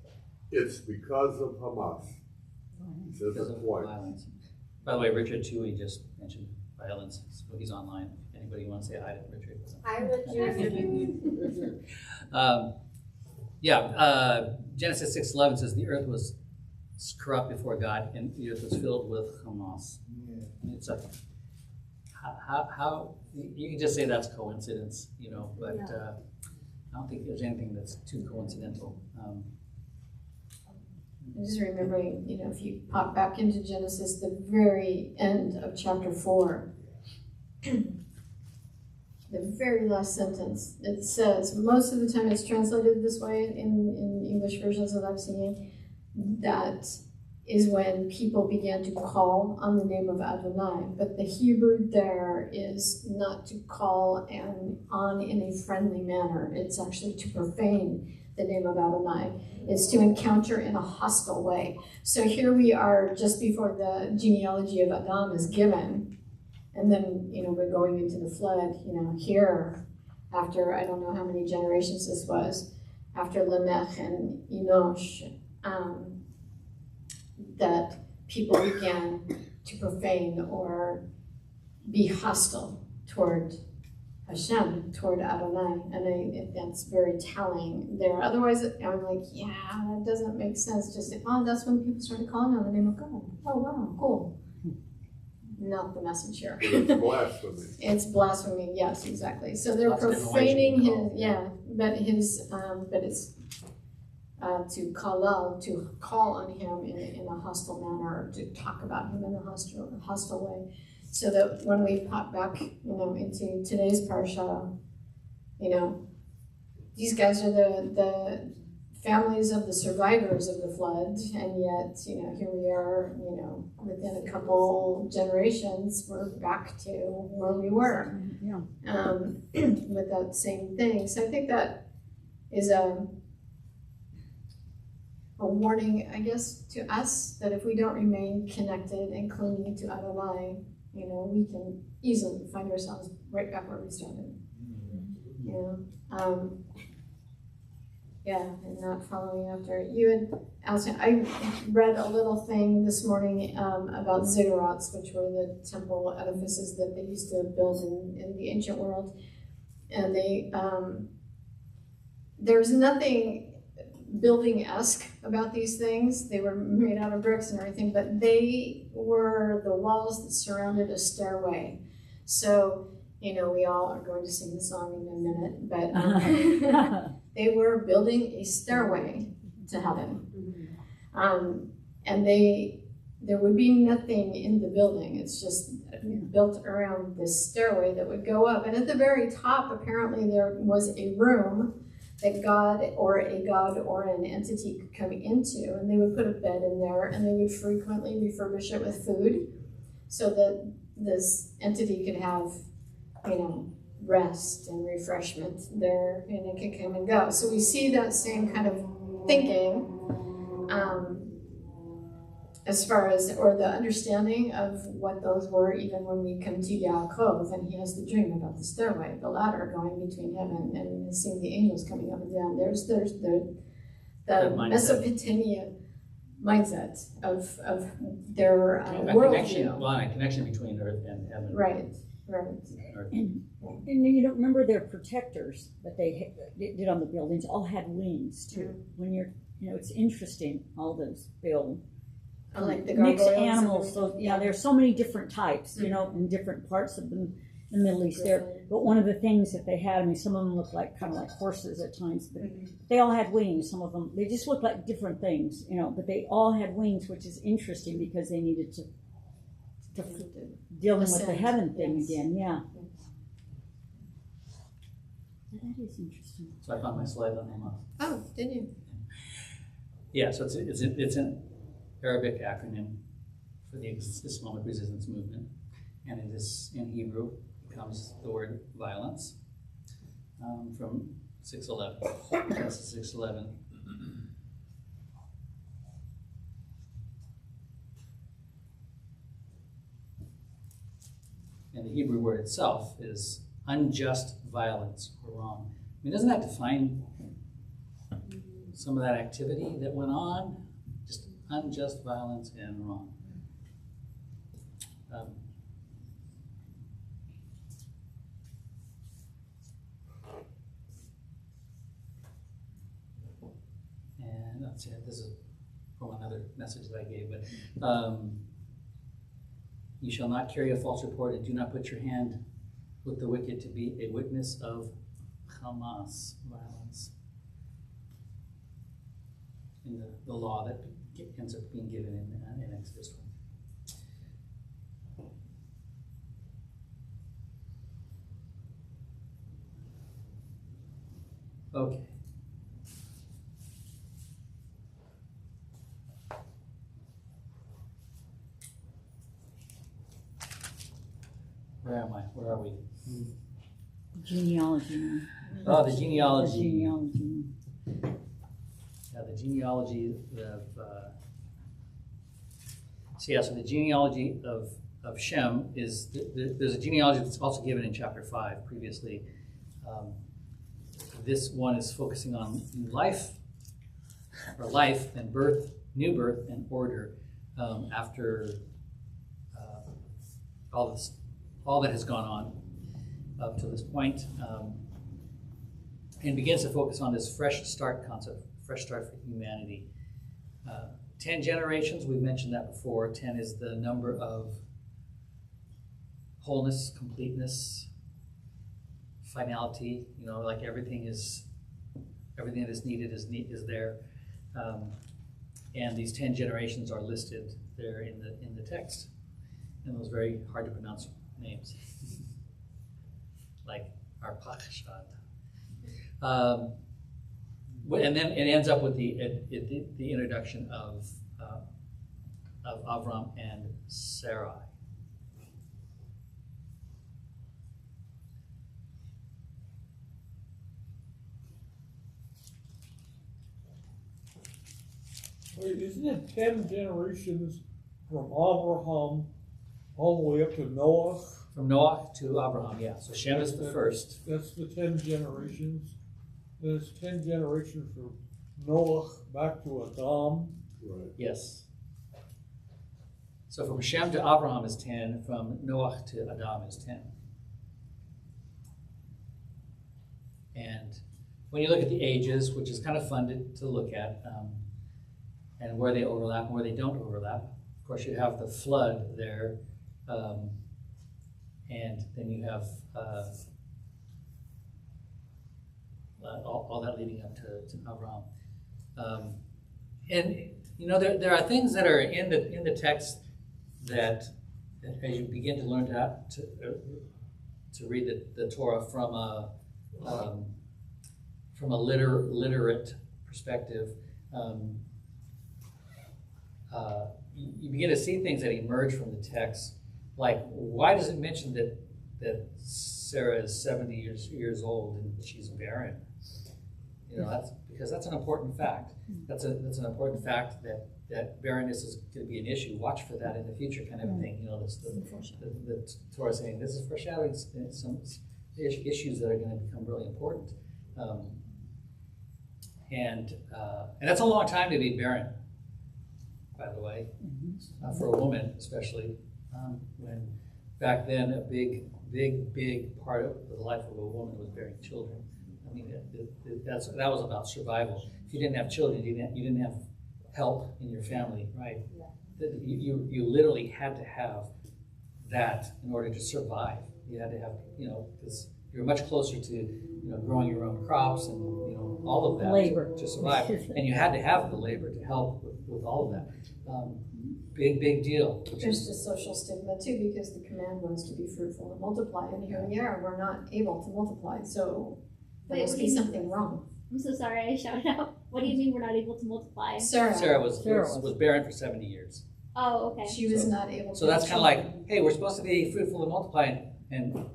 it's because of Hamas. He says it twice. Violence. By the way, Richard Tui just mentioned violence, so he's online. If anybody wants to say hi to Richard. Hi, Richard. Genesis 6:11 says the earth was corrupt before God, and the earth was filled with Hamas. Yeah. It's like, how you can just say that's coincidence, you know, but I don't think there's anything that's too coincidental. I'm just remembering, you know, if you pop back into Genesis, the very end of chapter 4, the very last sentence, it says, most of the time it's translated this way in English versions that I've seen, that is when people began to call on the name of Adonai. But the Hebrew there is not to call on in a friendly manner. It's actually to profane the name of Adonai. It's to encounter in a hostile way. So here we are just before the genealogy of Adam is given. And then, you know, we're going into the flood, you know, here, after I don't know how many generations this was, after Lamech and Enosh, that people began to profane or be hostile toward Hashem, toward Adonai. And that's very telling there. Otherwise, I'm like, yeah, that doesn't make sense. Just, that's when people started calling on the name of God. Oh, wow, cool. Not the message here. It's blasphemy. It's blasphemy, yes, exactly. So they're Lots of different ways profaning you his, can but it's to call on him in a hostile manner, to talk about him in a hostile way. So that when we pop back, you know, into today's parasha, you know, these guys are the families of the survivors of the flood, and yet, you know, here we are, you know, within a couple generations, we're back to where we were, with that same thing. So I think that is a warning, I guess, to us, that if we don't remain connected and clinging to Adonai, you know, we can easily find ourselves right back where we started. You know, and not following after. You had asked, I read a little thing this morning about ziggurats, which were the temple edifices that they used to build in the ancient world. And they, there's nothing building-esque about these things. They were made out of bricks and everything, but they were the walls that surrounded a stairway. So, you know, we all are going to sing the song in a minute, but they were building a stairway to heaven. And there would be nothing in the building. It's just built around this stairway that would go up. And at the very top, apparently there was a room that God or an entity could come into, and they would put a bed in there, and they would frequently refurbish it with food so that this entity could have, you know, rest and refreshment there, and it could come and go. So we see that same kind of thinking as far as, or the understanding of what those were, even when we come to Yaakov and he has the dream about the stairway, the ladder going between heaven and seeing the angels coming up and down. There's the Mesopotamia mindset of their worldview. A connection between earth and heaven. Right. And you don't remember their protectors that they did on the buildings all had wings too. When you're, you know, it's interesting, all those build. Like the mixed animals, so yeah, there's so many different types, you know, in different parts of the Middle East there. But one of the things that they had, I mean, some of them looked like kind of like horses at times, but they all had wings. Some of them, they just looked like different things, you know, but they all had wings, which is interesting because they needed to deal with the heaven thing again. Yeah. That is interesting. So I found my slide on Hamas. Oh, did you? Yeah, so it's an Arabic acronym for the Islamic resistance movement, and it is in Hebrew comes the word violence from 611. Genesis 6:11. And the Hebrew word itself is unjust violence or wrong. I mean, doesn't that define some of that activity that went on? Just unjust violence and wrong. And let's see, this is from another message that I gave, but you shall not carry a false report, and do not put your hand with the wicked to be a witness of Hamas violence. In the law that ends up being given in Exodus 20. Okay. Where am I? Where are we? Genealogy. Oh, the genealogy. Genealogy. Yeah, the genealogy of. So the genealogy of Shem is there's a genealogy that's also given in chapter 5 previously. This one is focusing on life and birth, new birth and order after all that has gone on up to this point, and begins to focus on this fresh start concept, fresh start for humanity. 10 generations, we've mentioned that before. 10 is the number of wholeness, completeness, finality. You know, like everything that is needed is there, and these 10 generations are listed there in the text, in those very hard to pronounce names, like Arpachshad. And then it ends up with the introduction of Avram and Sarai. Wait, isn't it 10 generations from Abraham all the way up to Noah? From Noah to Abraham, yeah. So Shem is the first. That's the 10 generations. There's 10 generations from Noah back to Adam. Right. Yes. So from Shem to Abraham is 10. From Noah to Adam is 10. And when you look at the ages, which is kind of fun to look at, and where they overlap and where they don't overlap. Of course, you have the flood there, and then you have all that leading up to Avram. And you know, there are things that are in the text that, as you begin to learn to read the Torah from a literate perspective, you begin to see things that emerge from the text. Like, why does it mention that Sarah is 70 years old and she's barren? You know, that's an important fact. That's an important fact that barrenness is going to be an issue. Watch for that in the future, kind of thing. You know, the Torah is saying this is foreshadowing some issues that are going to become really important. And that's a long time to be barren, by the way, for a woman especially. When back then a big part of the life of a woman was bearing children. I mean, that was about survival. If you didn't have children, you didn't have help in your family, right? Yeah. You literally had to have that in order to survive. You had to have, you know, because you're much closer to, you know, growing your own crops and, you know, all of that labor to survive. And you had to have the labor to help with all of that. Big deal. There's just social stigma too, because the command was to be fruitful and multiply, and here we are, we're not able to multiply, so there must be something wrong. I'm so sorry I shouted out. What do you mean we're not able to multiply? Sarah was barren for 70 years. Oh, okay. She was not able to. So that's kind of like, hey, we're supposed to be fruitful and multiply, and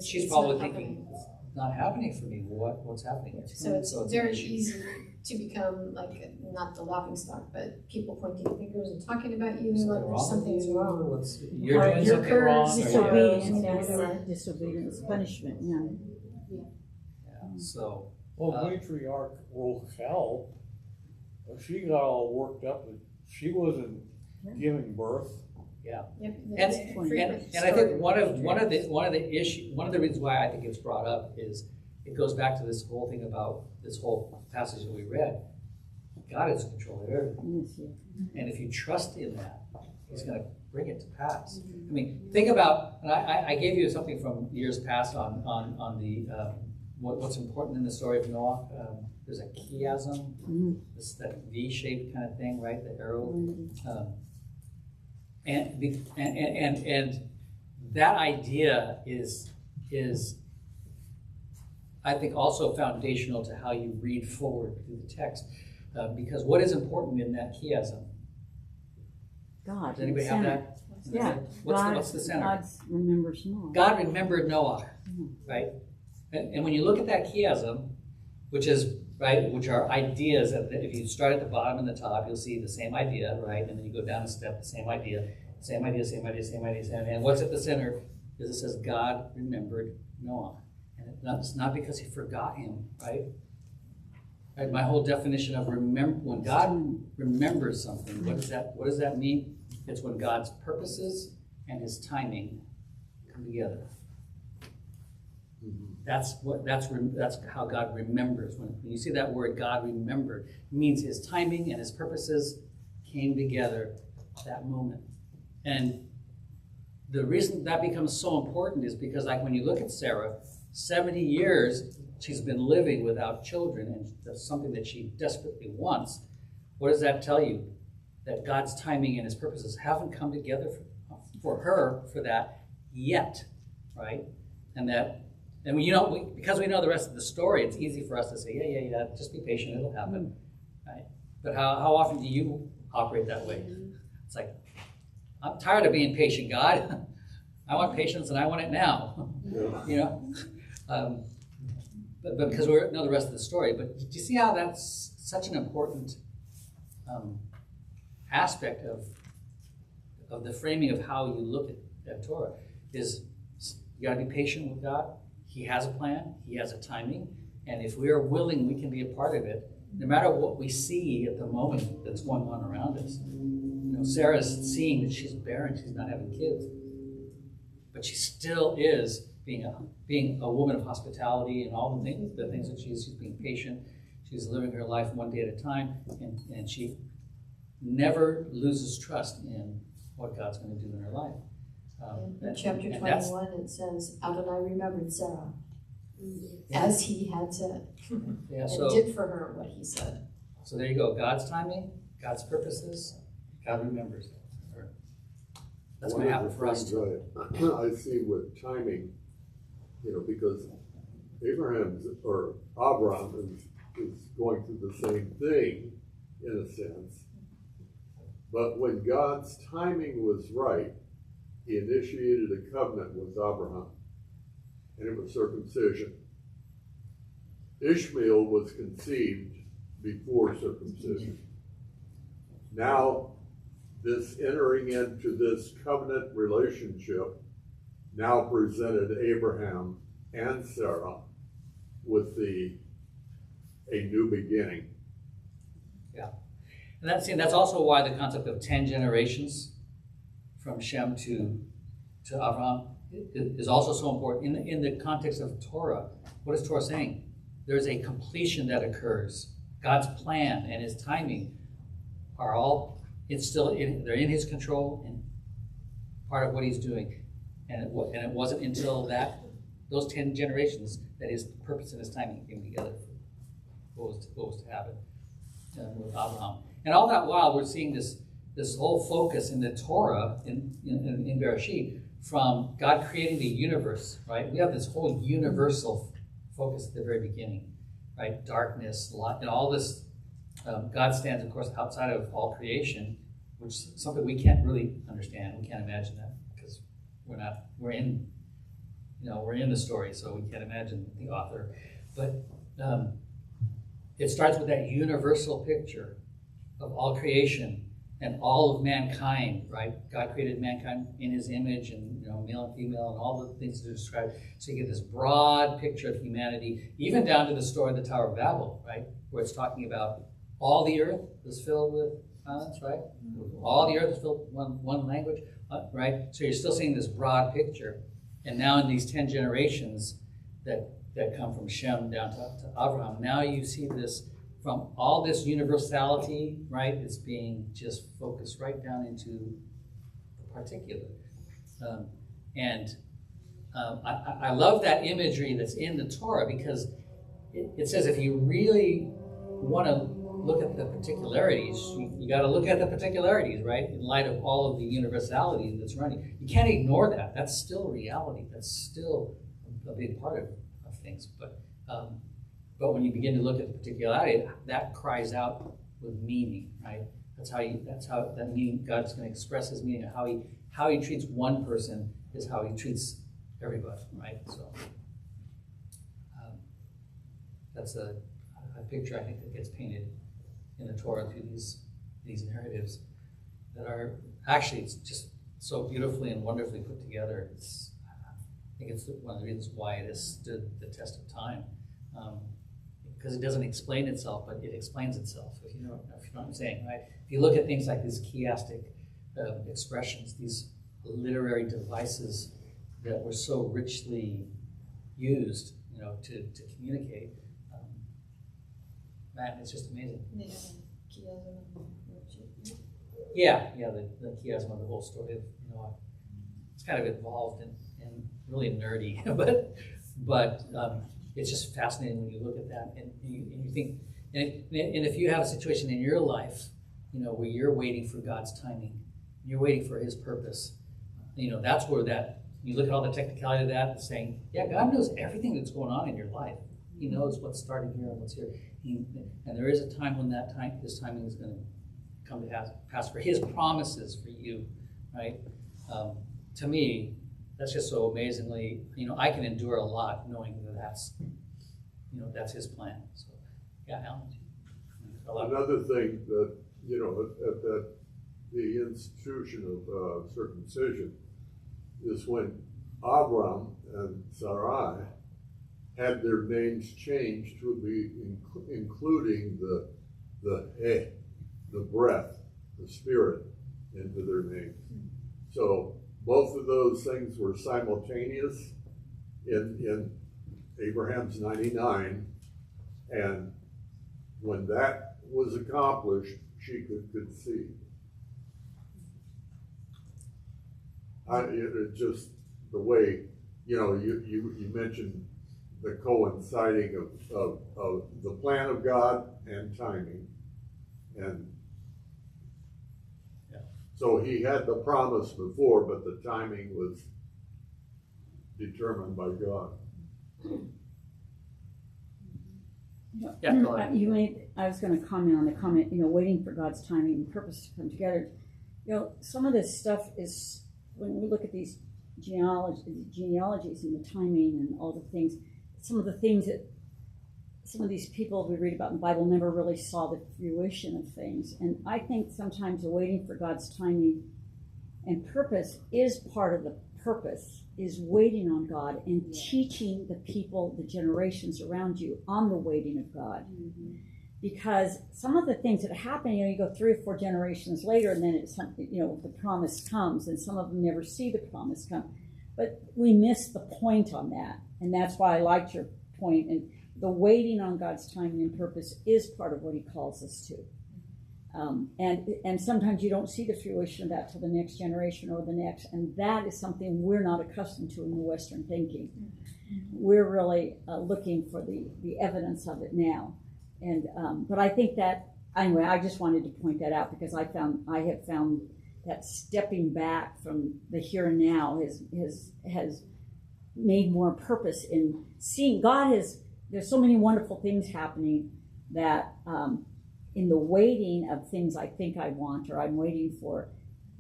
she's probably thinking, it's not happening for me. What's happening here? So it's very easy to become like, not the laughing stock, but people pointing fingers and talking about you, like something's wrong. You're doing something wrong. Disobedience, punishment, yeah. So, matriarch Rochelle, she got all worked up that she wasn't giving birth. Yeah, Yep, and I think one of the reasons why I think it's brought up is it goes back to this whole thing about this whole passage that we read. God is in control of everything, and if you trust in that, He's going to bring it to pass. I mean, think about, and I gave you something from years past on the what's important in the story of Noah. There's a chiasm, that V-shaped kind of thing, right? The arrow. And that idea is I think also foundational to how you read forward through the text, because what is important in that chiasm? God. Does anybody have that? Yeah. What's the center? God remembers Noah. God remembered Noah, right? And when you look at that chiasm, which are ideas that if you start at the bottom and the top, you'll see the same idea, right? And then you go down a step, the same idea. And what's at the center is it says God remembered Noah. And it's not because He forgot him, right? My whole definition of when God remembers something, what does that mean? It's when God's purposes and His timing come together. That's how God remembers. When you see that word, God remembered, it means His timing and His purposes came together that moment. And the reason that becomes so important is because, like, when you look at Sarah, 70 years she's been living without children, and that's something that she desperately wants. What does that tell you? That God's timing and His purposes haven't come together for her for that yet, right? And because we know the rest of the story, it's easy for us to say, yeah, just be patient, it'll happen, right? But how often do you operate that way? It's like, I'm tired of being patient, God. I want patience and I want it now, you know? But because we know the rest of the story. But do you see how that's such an important aspect of the framing of how you look at Torah? Is you got to be patient with God. He has a plan. He has a timing. And if we are willing, we can be a part of it, no matter what we see at the moment that's going on around us. You know, Sarah's seeing that she's barren. She's not having kids. But she still is being a woman of hospitality and all the things that she's being patient. She's living her life one day at a time, and she never loses trust in what God's going to do in her life. In chapter 21, it says, Adonai remembered Sarah as he had said, and did for her what he said. So there you go. God's timing, God's purposes, God remembers her. That's going to happen for us too. I see with timing, because Abraham is going through the same thing in a sense. But when God's timing was right, he initiated a covenant with Abraham, and it was circumcision. Ishmael was conceived before circumcision. Now, this entering into this covenant relationship now presented Abraham and Sarah with a new beginning. Yeah. And that's also why the concept of 10 generations from Shem to Abraham is also so important. In the context of Torah, what is Torah saying? There's a completion that occurs. God's plan and his timing are all, they're in his control and part of what he's doing. And it wasn't until those 10 generations that his purpose and his timing came together for what was to happen with Abraham. And all that while we're seeing this whole focus in the Torah in Bereshit from God creating the universe, right? We have this whole universal focus at the very beginning, right? Darkness, light, and all this. God stands, of course, outside of all creation, which is something we can't really understand. We can't imagine that because we're in the story, so we can't imagine the author. But it starts with that universal picture of all creation and all of mankind, right? God created mankind in his image, and male and female, and all the things to describe. So you get this broad picture of humanity, even down to the story of the Tower of Babel, right? Where it's talking about all the earth is filled with violence, right? All the earth is filled with one language, right? So you're still seeing this broad picture. And now in these 10 generations that come from Shem down to Abraham, now you see this from all this universality, right? It's being just focused right down into the particular. I love that imagery that's in the Torah because it says if you really want to look at the particularities, you got to look at the particularities, right? In light of all of the universality that's running. You can't ignore that. That's still reality. That's still a big part of things. But when you begin to look at the particularity, that cries out with meaning, right? That's how that meaning, God's going to express his meaning. How he treats one person is how he treats everybody, right? So that's a picture I think that gets painted in the Torah through these narratives that are actually it's just so beautifully and wonderfully put together. I think it's one of the reasons why it has stood the test of time, because it doesn't explain itself, but it explains itself. If you know what I'm saying, right? If you look at things like these chiastic expressions, these literary devices that were so richly used, to communicate. Man, it's just amazing. Yeah, the chiasm of the whole story of Noah. It's kind of involved and really nerdy, but it's just fascinating when you look at that and you think, and if you have a situation in your life, where you're waiting for God's timing, you're waiting for his purpose, that's where you look at all the technicality of that and saying, yeah, God knows everything that's going on in your life. He knows what's starting here and what's here. And there is a time when his timing is going to come to pass for his promises for you, right? To me, that's just so amazingly, I can endure a lot knowing that that's his plan. So, yeah, Alan. Another thing that, at the institution of circumcision is when Abram and Sarai had their names changed to be including the breath, the spirit into their names. So both of those things were simultaneous, in Abraham's 99, and when that was accomplished, she could conceive. It's just the way, you mentioned the coinciding of the plan of God and timing. And so he had the promise before, but the timing was determined by God. Yeah, go ahead. I was going to comment on the comment, waiting for God's timing and purpose to come together. Some of this stuff is, when we look at these genealogies and the timing and all the things, some of the things that some of these people we read about in the Bible never really saw the fruition of things. And I think sometimes the waiting for God's timing and purpose is part of the purpose, is waiting on God and teaching the people, the generations around you on the waiting of God. Mm-hmm. Because some of the things that happen, you go 3 or 4 generations later, and then it's something, the promise comes, and some of them never see the promise come. But we miss the point on that, and that's why I liked your point. And the waiting on God's timing and purpose is part of what He calls us to. And sometimes you don't see the fruition of that till the next generation or the next, and that is something we're not accustomed to in the Western thinking. We're really looking for the evidence of it now. And but I think that, anyway, I just wanted to point that out because I have found that stepping back from the here and now has made more purpose in seeing God. There's so many wonderful things happening that in the waiting of things I think I want or I'm waiting for,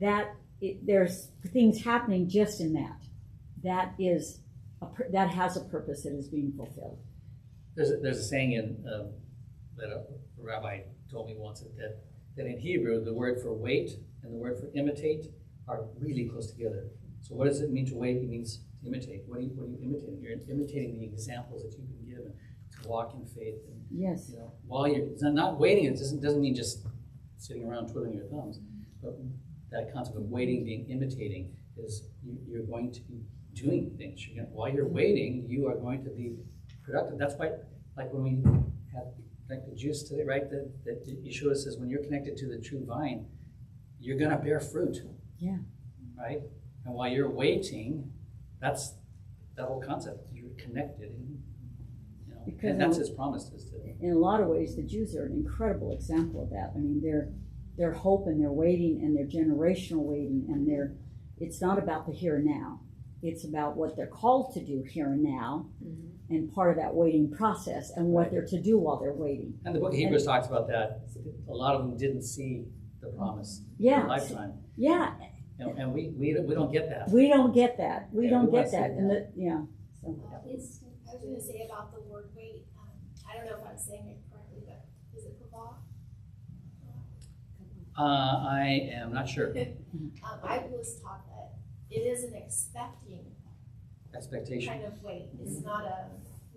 there's things happening just in that. That has a purpose that is being fulfilled. There's a saying that a rabbi told me once that in Hebrew the word for wait and the word for imitate are really close together. So what does it mean to wait? It means to imitate. What are you imitating? You're imitating the examples that you've been given to walk in faith. And, yes. While you're not waiting, it doesn't mean just sitting around twiddling your thumbs. But that concept of waiting, being imitating, is you're going to be doing things. While you're waiting, you are going to be productive. That's why, like when we had the juice today, right? That Yeshua says, when you're connected to the true vine, you're going to bear fruit. Yeah. Right? And while you're waiting, that's that whole concept. You're connected. And that's His promise to us today. In a lot of ways, the Jews are an incredible example of that. I mean, their hope and their waiting and their generational waiting, and it's not about the here and now. It's about what they're called to do here and now, and part of that waiting process, and what they're to do while they're waiting. And the book of Hebrews talks about that. A lot of them didn't see the promise in their lifetime. Yeah. And we don't get that. We don't get that. We don't get that. So. I was going to say about the word wait. I don't know if I'm saying it correctly, but is it kavah? I am not sure. I was taught that it is an expectation kind of wait. It's not a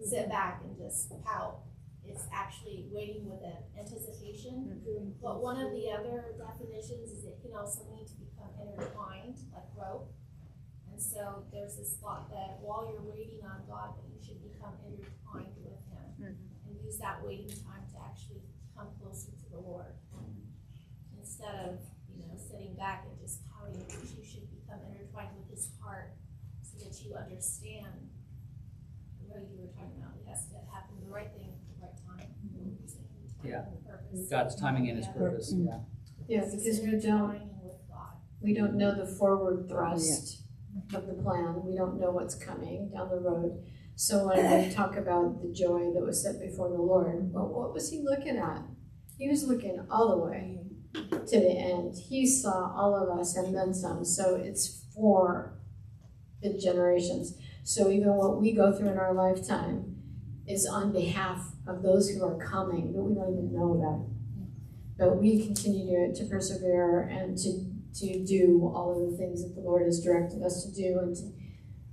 sit back and just pout. It's actually waiting with an anticipation. But one of the other definitions is it can also mean to become intertwined, like rope. And so there's this thought that while you're waiting on God, that you should become intertwined with Him and use that waiting time to actually come closer to the Lord. Instead of, sitting back and just pouting, you should become intertwined with His heart so that you understand what you were talking about. It has to happen the right thing at the right time. God's timing and His purpose. Yeah, because we don't know the forward thrust of the plan. We don't know what's coming down the road. So when we talk about the joy that was set before the Lord, well, what was He looking at? He was looking all the way to the end. He saw all of us and then some. So it's for the generations. So even what we go through in our lifetime is on behalf of those who are coming, but we don't even know about it. But we continue to persevere and to do all of the things that the Lord has directed us to do and to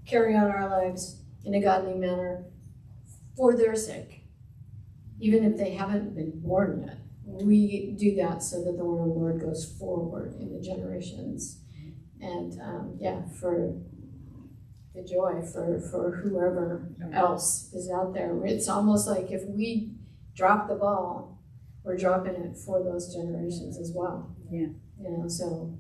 carry on our lives in a godly manner for their sake, even if they haven't been born yet. We do that so that the word of the Lord goes forward in the generations, and for the joy for whoever else is out there. It's almost like if we drop the ball, we're dropping it for those generations as well. Yeah. You know, so.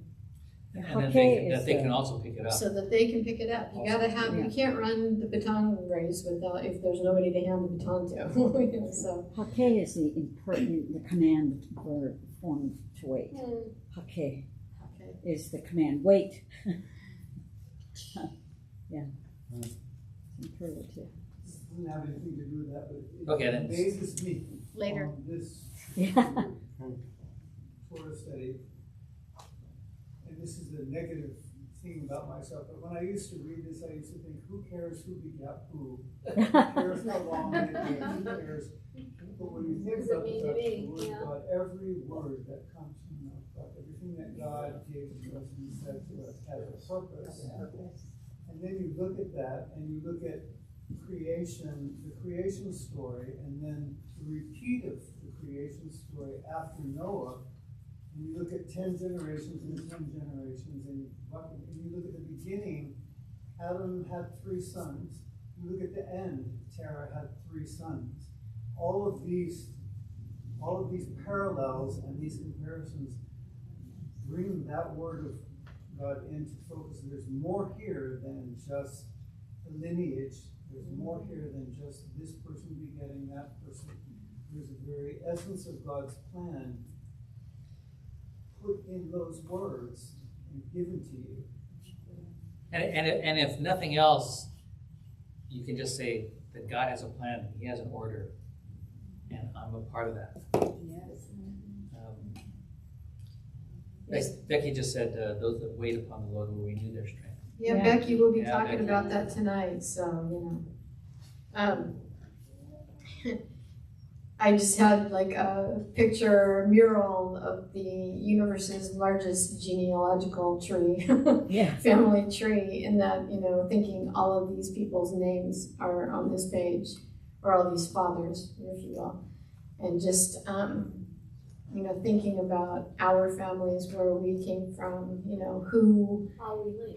And then they can also pick it up. So that they can pick it up. You gotta have, you can't run the baton race without, if there's nobody to hand the baton to. So. Hake is the command verb form to wait. Hake is the command. Wait. Yeah. Superlative. Doesn't have anything to do with that, but Okay, it then. amazes me Later. on this Torah study. And this is the negative thing about myself, but when I used to read this, I used to think, who cares who begat who? Who cares how long it is? Who cares? But when you think about the word of God, every word that comes from the mouth of God, everything that God gave to us and said to us has a purpose. And then you look at that and you look at creation, the creation story, and then the repeat of the creation story after Noah. And you look at 10 generations and 10 generations, and you look at the beginning, Adam had 3 sons. You look at the end, Terah had 3 sons. All of these parallels and these comparisons bring that word of God into focus. There's more here than just the lineage. There's more here than just this person begetting that person. There's a very essence of God's plan put in those words and given to you. And if nothing else, you can just say that God has a plan, He has an order, and I'm a part of that. Yes. Becky just said, those that wait upon the Lord will renew their strength. Yeah, Becky will be talking about that tonight, so, you know. I just had like a picture, mural of the universe's largest genealogical tree, family tree, and that, you know, thinking all of these people's names are on this page, or all these fathers, if you will, and just, you know, thinking about our families, where we came from, you know,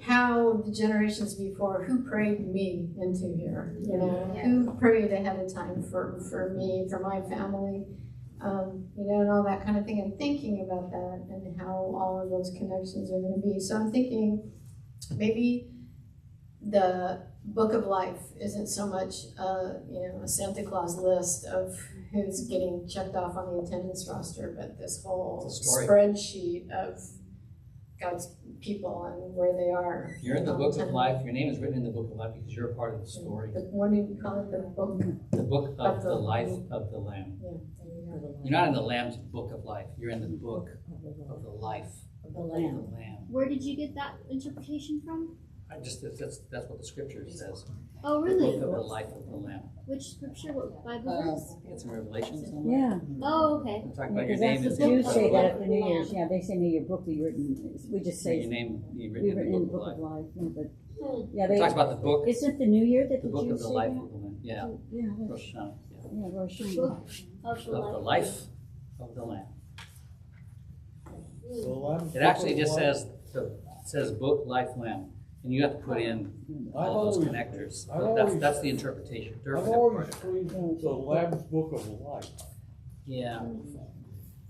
how the generations before, who prayed me into here, you know, who prayed ahead of time for me, for my family, you know, and all that kind of thing, and thinking about that and how all of those connections are going to be. So I'm thinking maybe the book of life isn't so much, you know, a Santa Claus list of who's getting checked off on the attendance roster, but this whole spreadsheet of God's people and where they are. You're in the book of life. Your name is written in the book of life because you're a part of the story. What do you call it? The book? The book of the life of the Lamb. Yeah. You're not in the Lamb's book of life. You're in the book of the life of the Lamb. Where did you get that interpretation from? That's what the scripture says. Oh, really? The book of the life of the Lamb. Which scripture? What Bible verse? It's in Revelation. Yeah. Oh, okay. We'll talk about your That's name. the Jews say that at the New Year's. Yeah, they say may your book be written. We just say your name be written in the book of life. Yeah, but it talks about the book. Isn't the New Year that the the book Jews of the say life that? of the Lamb? Yeah. Yeah. Rosh Hashanah. Yeah, Rosh Hashanah. Book Of the life of the Lamb. The It actually just says book, life, lamb, and you have to put in all those connectors. That's the interpretation. I've always phrased the Lamb's book of life. Yeah,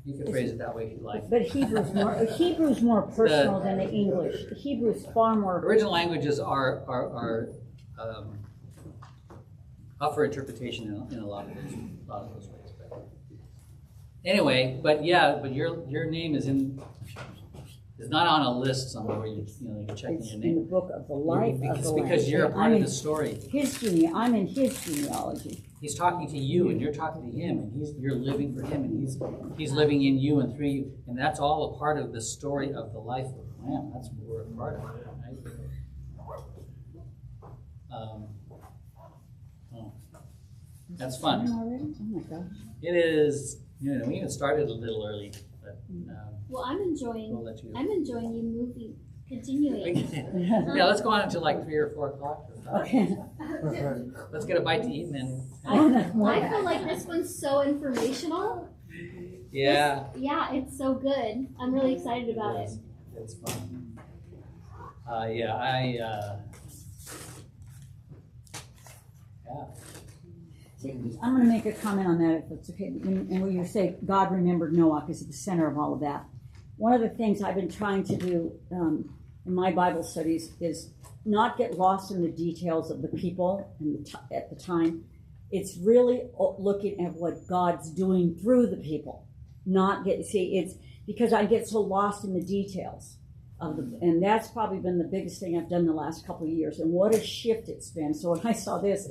you can phrase it that way if you like. But Hebrew's more personal than the English. Hebrew's far more. Original languages are up for interpretation in a lot of those ways. Anyway, but your name is not on a list somewhere where you're checking It's your in name. the book of the life of the Lamb. Because you're a part of the story. I'm in his genealogy. He's talking to you, and you're talking to him, and you're living for him, and he's living in you and through you, and that's all a part of the story of the life of the Lamb. That's what we're a part of, right? That's fun. Already? Oh my gosh! It is. We even started a little early, but well, I'm enjoying. we'll let you. I'm enjoying you moving, continuing. Yeah, let's go on until like 3 or 4 o'clock. Okay. Let's get a bite to eat, and then. I feel like this one's so informational. Yeah. Yeah, it's so good. I'm really excited about it. It's fun. I'm going to make a comment on that, if it's okay. And when you say God remembered Noakh is at the center of all of that. One of the things I've been trying to do in my Bible studies is not get lost in the details of the people and at the time. It's really looking at what God's doing through the people. It's because I get so lost in the details of and that's probably been the biggest thing I've done the last couple of years. And what a shift it's been. So when I saw this,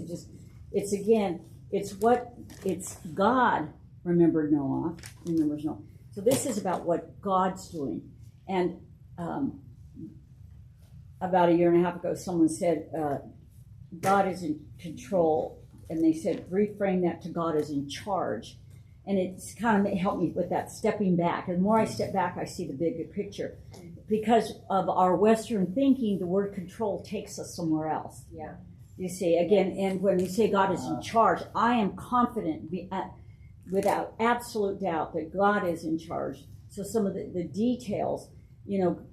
it's God remembers Noakh. So this is about what God's doing. And about a year and a half ago, someone said, God is in control. And they said, reframe that to God is in charge. And it's kind of helped me with that stepping back. And the more I step back, I see the bigger picture. Because of our Western thinking, the word control takes us somewhere else. Yeah. You see, again, and when we say God is in charge, I am confident, without absolute doubt, that God is in charge. So some of the details,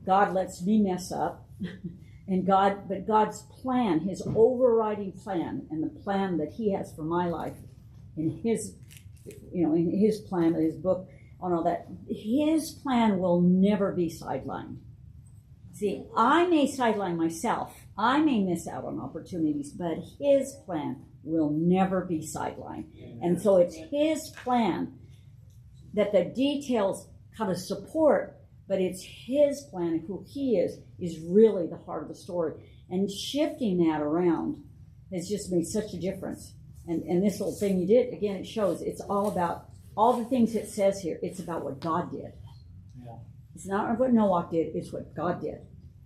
God lets me mess up, but God's plan, His overriding plan, and the plan that He has for my life, in His plan, His book, on all that, His plan will never be sidelined. See, I may sideline myself. I may miss out on opportunities, but His plan will never be sidelined. And so it's His plan that the details kind of support, but it's His plan, and who He is really the heart of the story. And shifting that around has just made such a difference. And this little thing you did, again, it shows it's all about all the things it says here. It's about what God did. Yeah. It's not what Noakh did, it's what God did.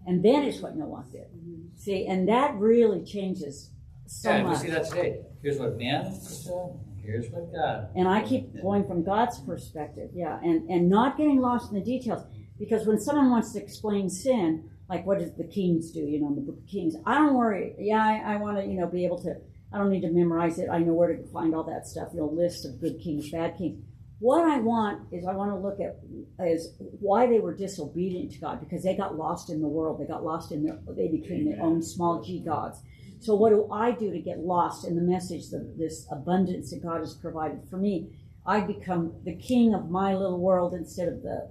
And then it's what Noakh did. See, and that really changes so much. Yeah, we see that today. Here's what man said, here's what God. And I keep going from God's perspective, and not getting lost in the details. Because when someone wants to explain sin, like what does the Kings do, in the book of Kings, I don't worry. Yeah, I want to, be able to, I don't need to memorize it. I know where to find all that stuff, list of good kings, bad kings. What I want to look at is why they were disobedient to God, because they got lost in the world. They got lost they became their own small g gods. So what do I do to get lost in the message, this abundance that God has provided for me? I become the king of my little world instead of the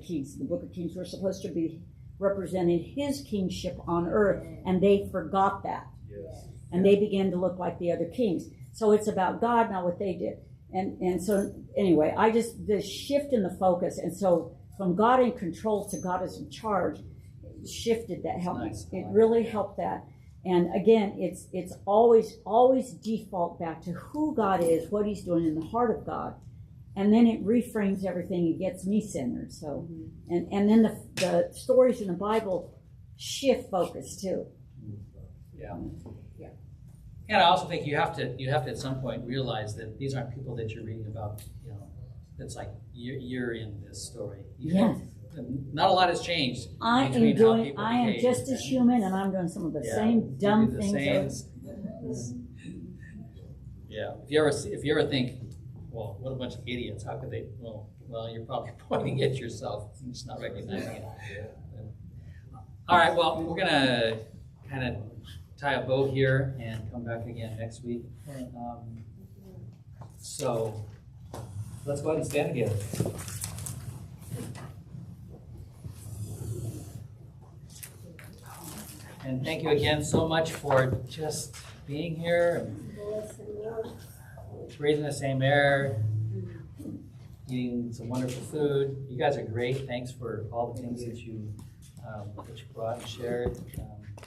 kings. The book of Kings were supposed to be representing His kingship on earth, and they forgot that. Yes. And they began to look like the other kings. So it's about God, not what they did. And so anyway, the shift in the focus, and so from God in control to God is in charge, shifted that, helped me. It really helped that. And again, it's always default back to who God is, what He's doing in the heart of God. And then it reframes everything and gets me centered. So, and then the stories in the Bible shift focus too. Yeah. And I also think you have to at some point realize that these aren't people that you're reading about. It's like you're in this story. Yes. Not a lot has changed. I am just as human, and I'm doing some of the same dumb things. Yeah. If you ever think, well, what a bunch of idiots. How could they? Well, you're probably pointing at yourself and just not recognizing it. All right. Well, we're gonna kind of tie a bow here and come back again next week. So let's go ahead and stand together. And thank you again so much for just being here and breathing the same air, eating some wonderful food. You guys are great. Thanks for all the things that you brought and shared.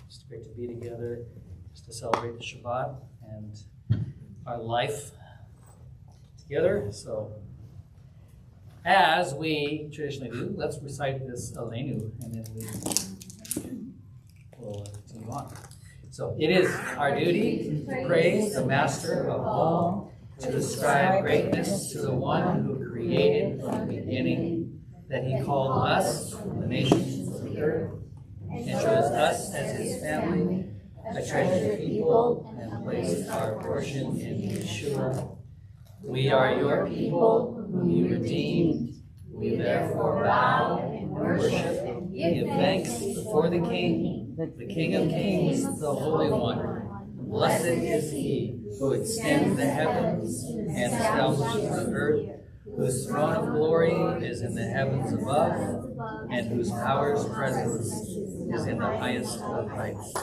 It's great to be together, just to celebrate the Shabbat and our life together. So, as we traditionally do, let's recite this Aleinu, and then we'll continue on. So, it is our duty to praise the Master of all, to ascribe greatness to the one who created from the beginning, that He called us from the nations of the earth, and chose us as His family, a treasured people, and placed our portion in Yeshua. We are your people, whom you redeemed. We therefore bow and worship and give thanks before the King of Kings, the Holy One. Blessed is He who extends the heavens and establishes the earth, whose throne of glory is in the heavens above, and whose power's presence is in the highest of heights.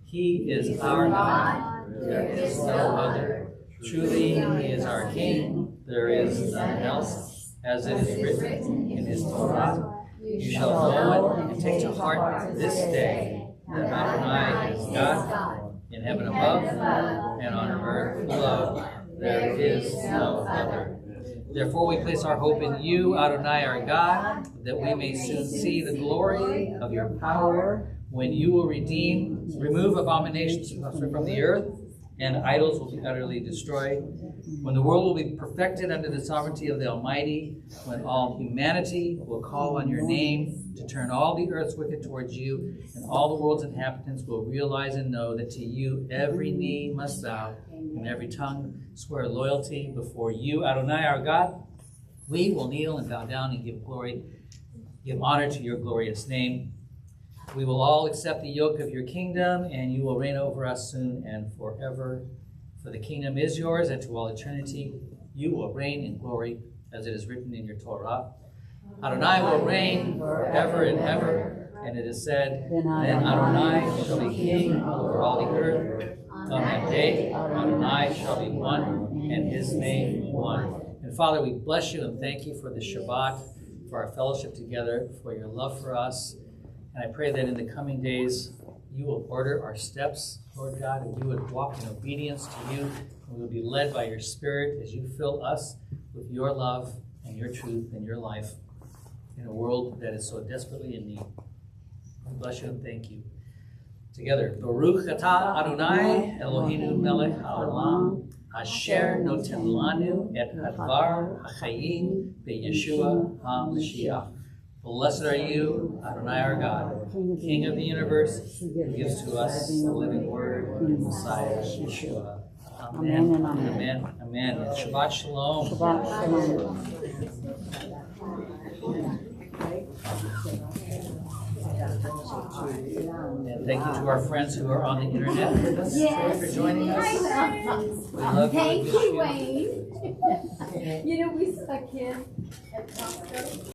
He is our God, there is no other. Truly, He is our King, there is none else. As it is written in His Torah, you shall know it and take to heart this day that Adonai is God, in heaven above and on earth below. There is no other. Therefore we place our hope in you, Adonai our God, that we may soon see the glory of your power when you will remove abominations from the earth, and idols will be utterly destroyed. When the world will be perfected under the sovereignty of the Almighty, when all humanity will call on your name to turn all the earth's wicked towards you, and all the world's inhabitants will realize and know that to you every knee must bow, and every tongue swear loyalty before you, Adonai our God, we will kneel and bow down and give honor to your glorious name. We will all accept the yoke of your kingdom, and you will reign over us soon and forever. For the kingdom is yours, and to all eternity you will reign in glory, as it is written in your Torah. Adonai will reign forever and ever, and it is said, then Adonai shall be king over all the earth. On that day, Adonai shall be one, and his name one. And Father, we bless you and thank you for the Shabbat, for our fellowship together, for your love for us. And I pray that in the coming days, you will order our steps, Lord God, and we would walk in obedience to you, and we will be led by your Spirit as you fill us with your love and your truth and your life in a world that is so desperately in need. We bless you and thank you. Together, Baruch atah Adonai Eloheinu melech haolam, asher noten lanu et hadvar hachayim beYeshua HaMashiach. Blessed are you, Adonai our God, King of the universe, who gives to us the living word and Messiah, Yeshua. Amen. Amen. Amen. Shabbat Shalom. Shabbat Shalom. And thank you to our friends who are on the internet with us. Yes. For joining us. We love Thank you. you, Wayne. You know, we saw a kid at Costco.